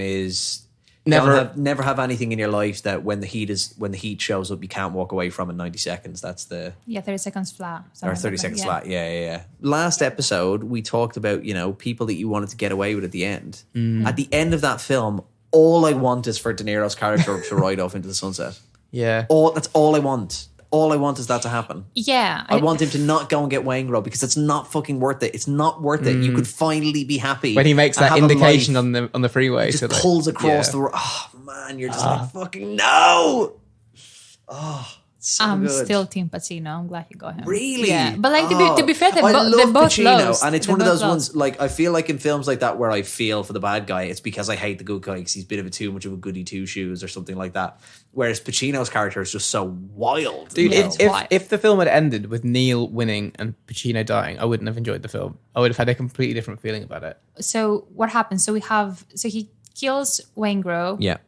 is never have anything in your life that when the heat shows up, you can't walk away from in 90 seconds. That's 30 seconds flat. Or 30 seconds flat. Yeah. Last episode, we talked about, people that you wanted to get away with at the end. At the end of that film, all I want is for De Niro's character to ride off into the sunset. Yeah. That's all I want. All I want is that to happen. Yeah. I want him to not go and get Waingro because it's not fucking worth it. It's not worth it. You could finally be happy. When he makes that indication on the freeway. Just pulls across the road. Oh, man, you're just like, fucking no. Oh, so I'm good. still Team Pacino. I'm glad you got him. Really? Yeah. But like to be fair, they I love both Pacino, lost. and it's They're one of both those lost. ones. Like I feel like in films like that where I feel for the bad guy, it's because I hate the good guy because he's a bit of a too much of a goody two shoes or something like that. Whereas Pacino's character is just so wild. Dude, you know? if the film had ended with Neil winning and Pacino dying, I wouldn't have enjoyed the film. I would have had a completely different feeling about it. So what happens? So he kills Waingro. Yeah.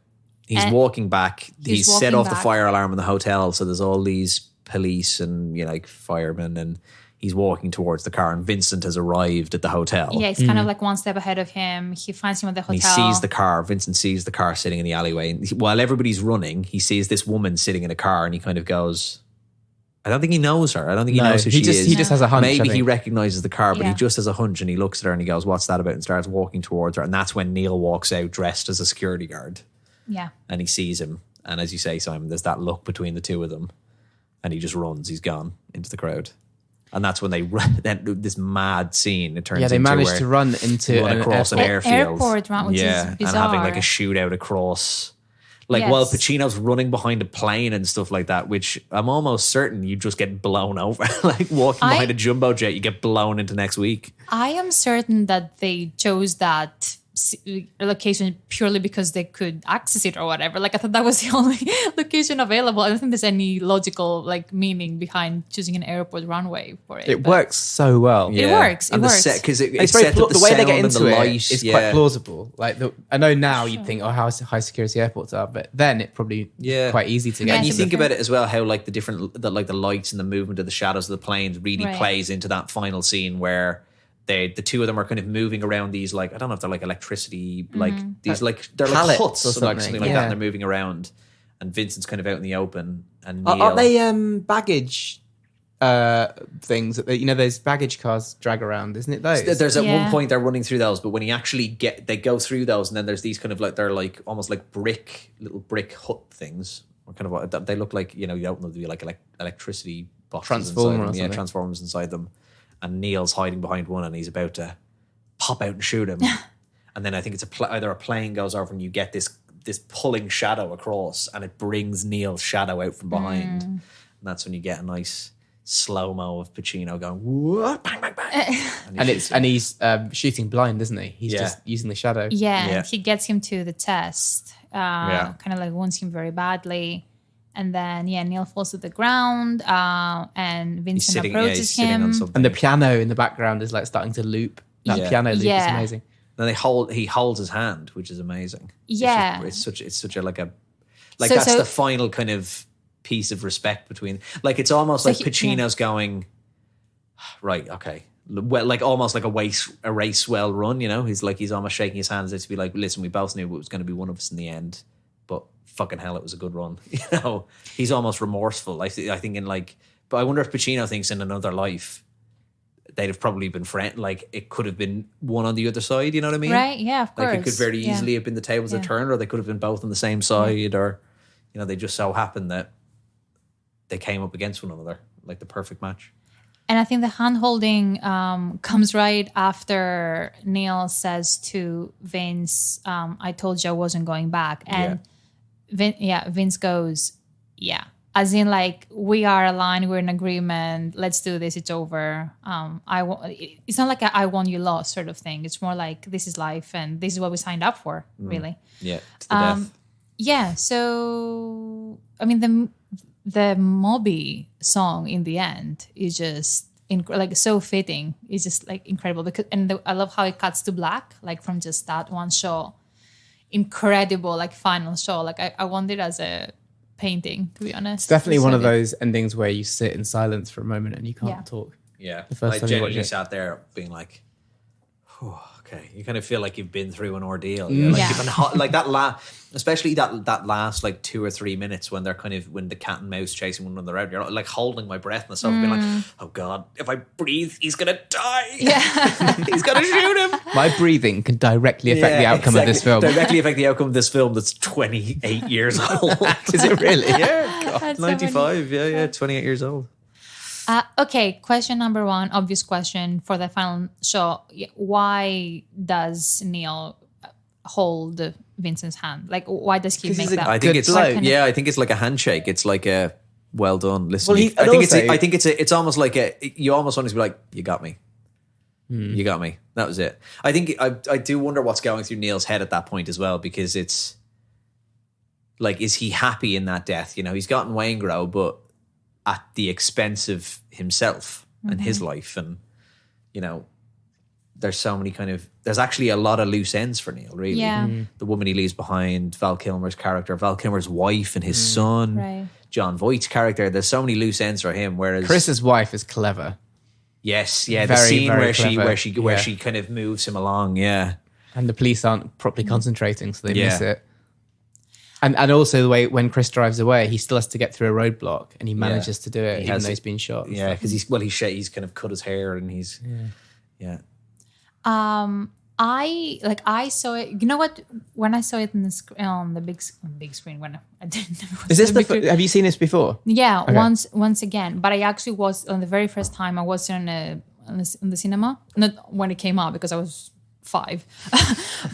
He's And walking back. He's set walking off the back. fire alarm in the hotel. So there's all these police and like firemen, and he's walking towards the car. And Vincent has arrived at the hotel. Yeah, he's kind of like one step ahead of him. He finds him at the hotel. And he sees the car. Vincent sees the car sitting in the alleyway. And while everybody's running, he sees this woman sitting in a car, and he kind of goes, I don't think he knows her. I don't think he knows who she is. He just has a hunch. Maybe I he think. recognizes the car, but Yeah. he just has a hunch, and he looks at her and he goes, what's that about? And starts walking towards her. And that's when Neil walks out dressed as a security guard. Yeah. And he sees him. And as you say, Simon, there's that look between the two of them. And he just runs. He's gone into the crowd. And that's when they run. Then this mad scene. It turns Yeah, they into managed where to run into run across an airfield. Airport run, which is and bizarre. having like a shootout across. Like Yes. while Pacino's running behind a plane and stuff like that, which I'm almost certain you just get blown over. Like walking behind a jumbo jet, you get blown into next week. I am certain that they chose that location purely because they could access it or whatever. Like I thought that was the only location available. I don't think there's any logical like meaning behind choosing an airport runway for it. It but works so well. It works. It and works. because It's it's very set up the way they get sound and into the it light, is quite plausible. Like I know now you'd think, how high security airports are, but then it probably quite easy to get. And you into. think about it as well, how like the lights and the movement of the shadows of the planes really plays into that final scene where the two of them are kind of moving around these, like, I don't know if they're like electricity, like these like they're like pallets huts or or like something like yeah. that, and they're moving around. And Vincent's kind of out in the open, and Neil, Are they baggage things that those baggage cars drag around, isn't it? Those There's at one point they're running through those, but when you actually they go through those, and then there's these kind of like, they're like almost like little brick hut things, or kind of they look like, you don't know, they'd be like electricity boxes Transformer inside them. or something. Yeah, transformers inside them, and Neil's hiding behind one, and he's about to pop out and shoot him, and then I think it's either a plane goes over and you get this pulling shadow across, and it brings Neil's shadow out from behind, and that's when you get a nice slow-mo of Pacino going whoa, bang bang bang, and he's shooting blind, isn't he? He's just using the shadow. Yeah, and he gets him to the test. Kind of like wounds him very badly. And then, Neil falls to the ground, and Vincent approaches him. And the piano in the background is like starting to loop. That piano loop is amazing. Then he holds his hand, which is amazing. Yeah. It's such a that's the final kind of piece of respect between, like, it's almost like Pacino's going, right, okay. Well, like almost like a race well run, he's almost shaking his hands to be like, listen, we both knew it was going to be one of us in the end, but fucking hell, it was a good run. He's almost remorseful. I think in like, but I wonder if Pacino thinks in another life they'd have probably been friends. Like it could have been one on the other side. You know what I mean? Right? Yeah, of course. Like it could very easily have been the tables have turned, or they could have been both on the same side, or they just so happened that they came up against one another, like the perfect match. And I think the hand-holding comes right after Neil says to Vince, I told you I wasn't going back. And Vince goes, yeah. As in, like, we are aligned, we're in agreement, let's do this, it's over. It's not like I won, you lost sort of thing. It's more like, this is life and this is what we signed up for, really. Yeah, to the death. Yeah, so, I mean, the Moby song in the end is just so fitting. It's just like incredible because I love how it cuts to black, like from just that one shot. Incredible, like final shot. Like I want it as a painting, to be honest. It's definitely It's one so of good. those endings where you sit in silence for a moment and you can't talk. Yeah, The first I time you watch genuinely it. sat there being like, Okay, you kind of feel like you've been through an ordeal. Yeah, like you've been hot, like especially that last like 2 or 3 minutes when they're when the cat and mouse chasing one another out. You're like holding my breath and stuff, being like, oh god, if I breathe, he's gonna die. Yeah, he's gonna shoot him. My breathing can directly affect the outcome of this film. Directly affect the outcome of this film. That's 28 years old. Is it really? Yeah, God, 95. So yeah, 28 years old. Okay, question number one, obvious question for the final show. Why does Neil hold Vincent's hand? Like, why does he make that? I think it's I think it's like a handshake. It's like a well done. Listen, I think it's almost like you almost want to be like, you got me. You got me. That was it. I think I do wonder what's going through Neil's head at that point as well, because it's like, is he happy in that death? You know, he's gotten Waingro, but at the expense of himself and his life. And, you know, there's so many there's actually a lot of loose ends for Neil, really. Yeah. The woman he leaves behind, Val Kilmer's character, Val Kilmer's wife and his son, Right. John Voight's character. There's so many loose ends for him. Whereas Chris's wife is clever. Yes, yeah, the Very, scene very where clever. she kind of moves him along, yeah. And the police aren't properly concentrating, so they miss it. And also the way when Chris drives away, he still has to get through a roadblock, and he manages to do it even though he's been shot. Yeah, because he's kind of cut his hair, and he's I saw it. You know what? When I saw it on the big screen, when I didn't know. Is this have you seen this before? Yeah, Okay. once again. But I actually was on the very first time. I was in the cinema, not when it came out because I was 5,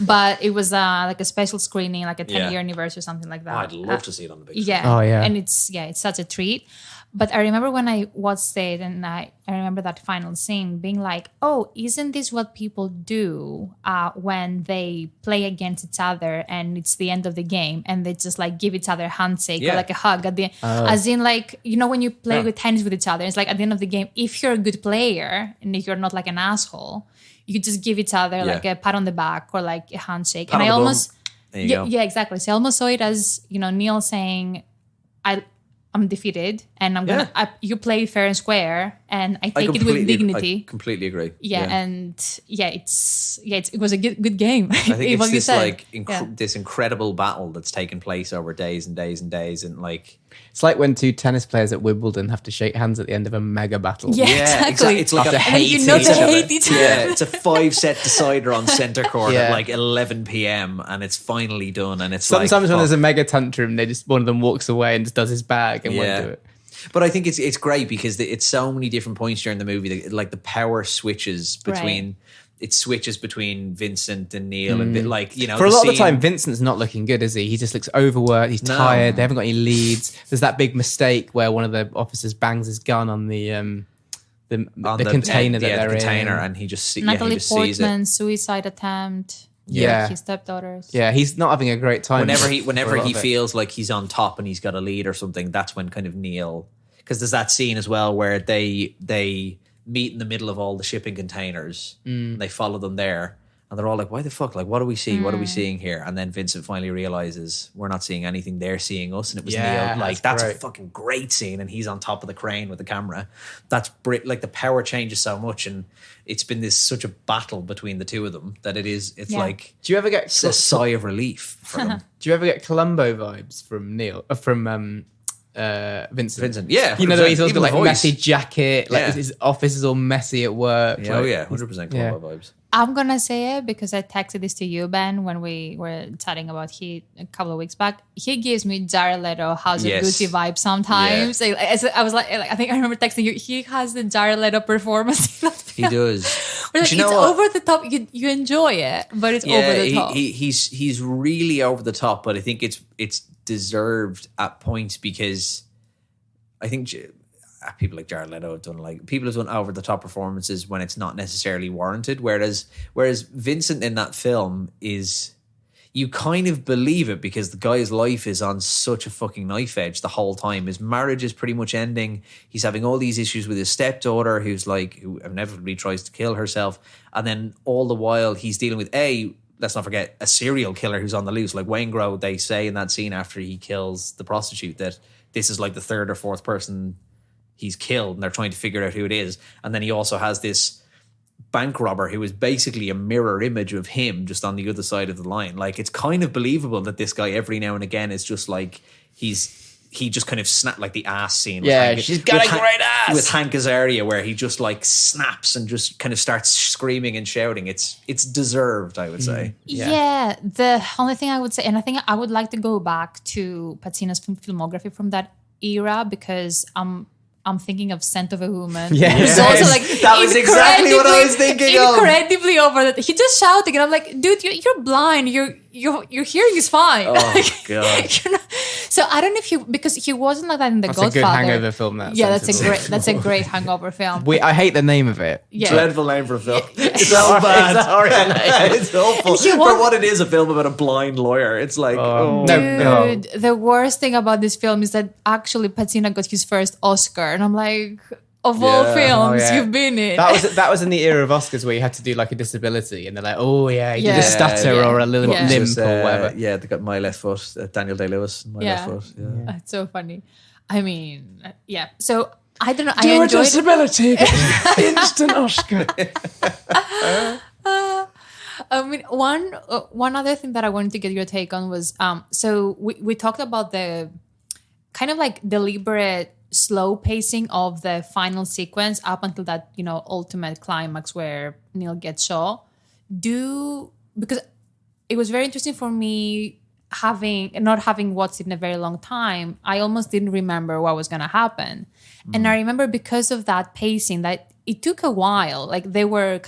but it was like a special screening, like a 10-year anniversary or something like that. I'd love to see it on the big screen. Yeah. Oh, yeah. And it's such a treat. But I remember when I watched it, and I remember that final scene being like, oh, isn't this what people do when they play against each other and it's the end of the game and they just like give each other a handshake or like a hug at the end? As in, like, you know, when you play with tennis with each other, it's like at the end of the game, if you're a good player and if you're not like an asshole, you could just give each other like a pat on the back or like a handshake. Pat and I on the almost, bum. There you go. yeah, exactly. So I almost saw it as, you know, Neil saying, I'm defeated, and I'm gonna. You play fair and square, and I take it with dignity. I completely agree. It was a good game. I think it's this like this this incredible battle that's taken place over days and days and days, and like It's like when 2 tennis players at Wimbledon have to shake hands at the end of a mega battle. Yeah, exactly. It's like After a hating they each other. hate each other. Yeah, it's a 5-set decider on centre court Yeah. at like 11 p.m. and it's finally done. And it's Sometimes like, when there's a mega tantrum, one of them walks away and just does his bag and won't do it. But I think it's great because it's so many different points during the movie. Like the power switches between. It switches between Vincent and Neil, and like, you know, for a lot of the time, Vincent's not looking good, is he? He just looks overworked. He's tired. They haven't got any leads. There's that big mistake where one of the officers bangs his gun on the container that they're in, and he just sees Portman's suicide attempt. Yeah, his stepdaughters. Yeah, he's not having a great time. Whenever he feels like he's on top and he's got a lead or something, that's when kind of Neil, because there's that scene as well where they meet in the middle of all the shipping containers. And they follow them there, and they're all like, "Why the fuck? Like, what do we see? What are we seeing here?" And then Vincent finally realizes we're not seeing anything; they're seeing us. And it was Neil. Like, that's a fucking great scene, and he's on top of the crane with the camera. That's like the power changes so much, and it's been such a battle between the two of them that it's like. Do you ever get a sigh of relief for them? Do you ever get Columbo vibes from Neil? From Vincent, yeah, you know, he's always got like voice. messy jacket, like his office is all messy at work. Yeah, 100% Columbo vibes. I'm gonna say it because I texted this to you, Ben, when we were chatting about Heat a couple of weeks back. He gives me Jared Leto House of Gucci vibe sometimes. Yeah. I was like, I think I remember texting you. He has the Jared Leto performance. He does. It's over the top. You enjoy it, but it's over the top. He's really over the top, but I think it's deserved at points because I think people like Jared Leto have done over the top performances when it's not necessarily warranted. Whereas Vincent in that film is, you kind of believe it because the guy's life is on such a fucking knife edge the whole time. His marriage is pretty much ending. He's having all these issues with his stepdaughter who inevitably tries to kill herself. And then all the while he's dealing with let's not forget, a serial killer who's on the loose. Like Waingro, they say in that scene after he kills the prostitute that this is like the 3rd or 4th person he's killed, and they're trying to figure out who it is. And then he also has this bank robber who is basically a mirror image of him just on the other side of the line. Like, it's kind of believable that this guy every now and again is just like he just kind of snapped, like the ass scene. Yeah, she's got a great ass with Hank Azaria, where he just like snaps and just kind of starts screaming and shouting. It's deserved, I would say. Yeah, the only thing I would say, and I think I would like to go back to Pacino's filmography from that era, because I'm thinking of Scent of a Woman. Yeah. It's also like that was exactly what I was thinking of. Incredibly over that. He just shouting, and I'm like, dude, you're blind. Your hearing is fine. Oh God. So I don't know if because he wasn't like that in the That's Godfather. a good hangover film. That's a great hangover film. I hate the name of it. Yeah. Dreadful name for a film. It's so bad. It's awful. For what it is, a film about a blind lawyer. It's like, Dude, the worst thing about this film is that actually Pacino got his first Oscar, and I'm like, of all films you've been in. That was in the era of Oscars where you had to do like a disability, and they're like, oh yeah, you did a stutter or a little limp or whatever. Yeah, they got My Left Foot, Daniel Day-Lewis, Left Foot. Yeah. That's so funny. I mean, yeah. So I don't know. Do I enjoyed disability, instant Oscar. I mean, one other thing that I wanted to get your take on was, so we talked about the kind of like deliberate slow pacing of the final sequence up until that, ultimate climax where Neil gets shot. Because it was very interesting for me not having watched it in a very long time, I almost didn't remember what was going to happen. And I remember because of that pacing that it took a while, like they were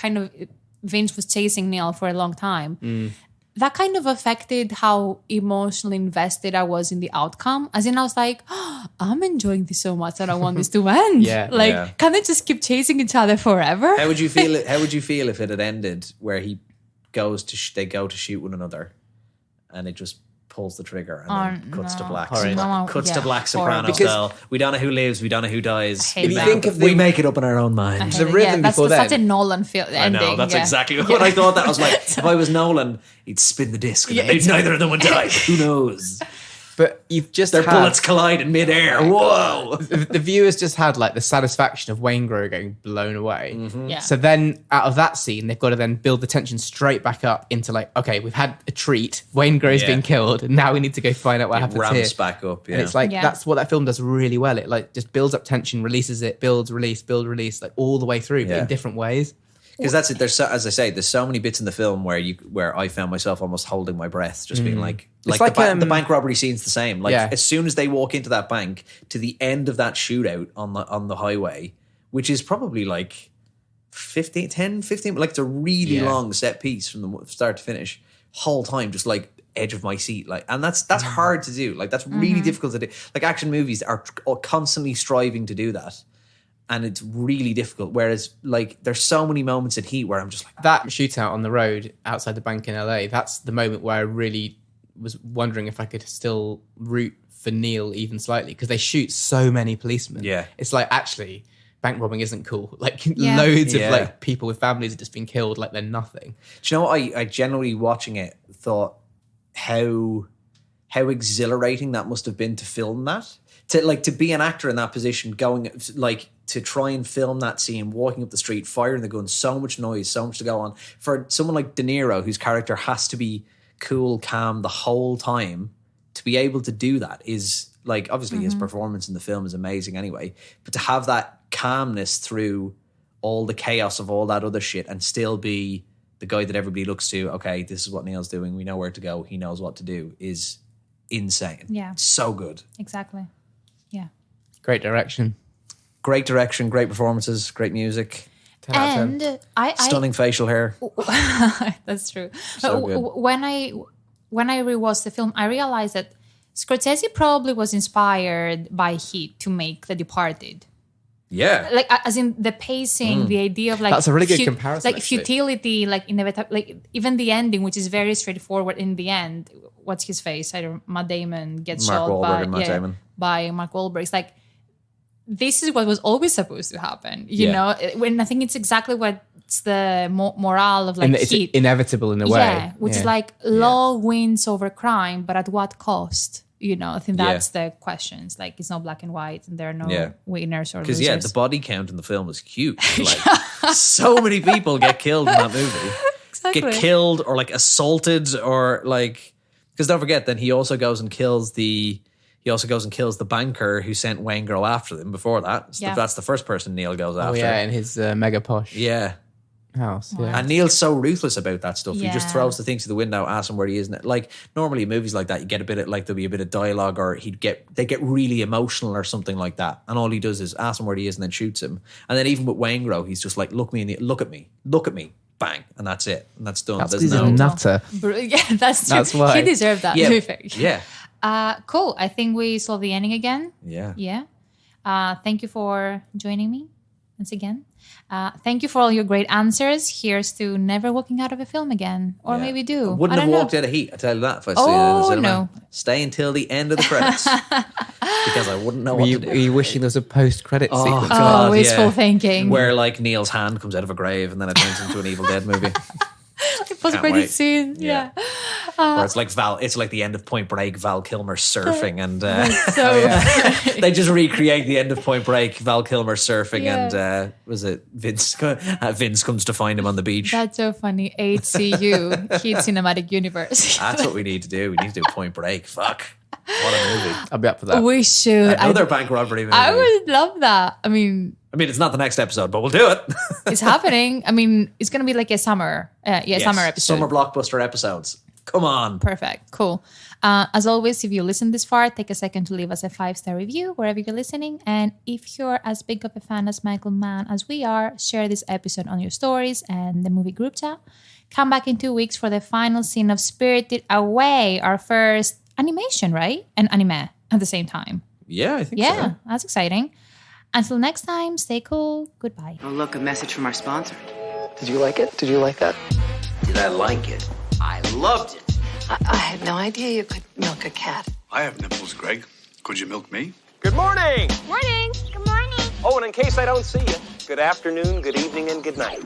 Vince was chasing Neil for a long time. That kind of affected how emotionally invested I was in the outcome. As in, I was like, I'm enjoying this so much that I want this to end. Can they just keep chasing each other forever? How would you feel? How would you feel if it had ended where he goes to they go to shoot one another, and it just pulls the trigger and then cuts to black, to black soprano style. We don't know who lives, we don't know who dies. If you think of we make it up in our own mind. The rhythm before that's such a Nolan ending. I know, that's exactly what I thought. That was like, if I was Nolan, he'd spin the disc and neither of them would die. Who knows? But you've just their bullets collide in midair. Whoa! The viewers just had like the satisfaction of Waingro getting blown away. Mm-hmm. Yeah. So then out of that scene, they've got to then build the tension straight back up into like, okay, we've had a treat. Waingro's been killed, and now we need to go find out what happens here. It ramps back up. Yeah. And it's like that's what that film does really well. It like just builds up tension, releases it, builds, release, build, release, like all the way through, but in different ways. Because that's it. There's as I say, there's so many bits in the film where I found myself almost holding my breath, just being like the bank robbery scene's the same. Like as soon as they walk into that bank to the end of that shootout on the highway, which is probably like 15, like it's a really long set piece from the start to finish, whole time just like edge of my seat, like, and that's hard to do. Like that's really difficult to do. Like action movies are constantly striving to do that. And it's really difficult. Whereas, like, there's so many moments in Heat where I'm just like... That shootout on the road outside the bank in LA, that's the moment where I really was wondering if I could still root for Neil even slightly, because they shoot so many policemen. Yeah. It's like, actually, bank robbing isn't cool. Like, loads of, like, people with families have just been killed like they're nothing. Do you know what? I generally, watching it, thought how exhilarating that must have been to film that. To be an actor in that position, going, like... to try and film that scene, walking up the street, firing the gun, so much noise, so much to go on. For someone like De Niro, whose character has to be cool, calm the whole time, to be able to do that is, like, obviously his performance in the film is amazing anyway, but to have that calmness through all the chaos of all that other shit and still be the guy that everybody looks to, okay, this is what Neil's doing, we know where to go, he knows what to do, is insane. Yeah. So good. Exactly. Yeah. Great direction. Great direction, great performances, great music. And stunning facial hair. That's true. So good. When I rewatched the film, I realized that Scorsese probably was inspired by Heat to make The Departed. Yeah. Like, as in the pacing, the idea of like... That's a really good comparison. Like futility, like inevitable, like even the ending, which is very straightforward in the end. What's his face? Matt Damon gets shot by Mark Wahlberg. It's like, this is what was always supposed to happen, you know? When I think it's exactly what's the morale of like it's Heat. Inevitable in a way. Yeah, which is like law wins over crime, but at what cost? You know, I think that's the questions. Like, it's not black and white and there are no winners or losers. Because, the body count in the film is huge. Like, So many people get killed in that movie. Exactly. Get killed or like assaulted or like, because don't forget, then he also goes and kills the banker who sent Waingro after them before that. So that's the first person Neil goes after. Oh yeah, in his mega posh house. Yeah. And Neil's so ruthless about that stuff. He just Yeah. throws the things to the window, asks him where he is. Like normally in movies like that, you get a bit of like there'll be a bit of dialogue, or they get really emotional or something like that. And all he does is ask him where he is and then shoots him. And then even with Waingro, he's just like, look at me, bang, and that's it, and that's done. That's There's he's a nutter. Yeah, that's true. That's why. He deserved that. To be fair. Yeah. Cool. I think we solved the ending again. Yeah. Yeah. Thank you for joining me once again. Thank you for all your great answers. Here's to never walking out of a film again. Or maybe do. Wouldn't I have don't walked know. out of Heat, I tell you that. If I see it in the cinema. No. Stay until the end of the credits. Because I wouldn't know what to do. Are you wishing there was a post-credit sequence? God, wistful thinking. Where like Neil's hand comes out of a grave and then it turns into an Evil Dead movie. Post-credit wait. scene. Yeah. Where it's like the end of Point Break, Val Kilmer surfing, and So they just recreate the end of Point Break, Val Kilmer surfing, and was it Vince? Vince comes to find him on the beach. that's so funny. HCU, Heat Cinematic Universe. That's what we need to do. We need to do Point Break. Fuck. What a movie. I'll be up for that. We should. Another bank robbery movie. I would love that. I mean, it's not the next episode, but we'll do it. it's happening. I mean, it's going to be like a summer, summer episode. Summer blockbuster episodes. Come on. Perfect. Cool. As always, if you listen this far, take a second to leave us a 5-star review wherever you're listening. And if you're as big of a fan as Michael Mann as we are, share this episode on your stories and the movie group chat. Come back in 2 weeks for the final scene of Spirited Away, our first animation, right? And anime at the same time. Yeah, I think so. Yeah, that's exciting. Until next time, stay cool. Goodbye. Oh, look, a message from our sponsor. Did you like it? Did you like that? Did I like it? I loved it. I had no idea you could milk a cat. I have nipples, Greg. Could you milk me? Good morning. Morning. Good morning. Oh, and in case I don't see you, good afternoon, good evening, and good night.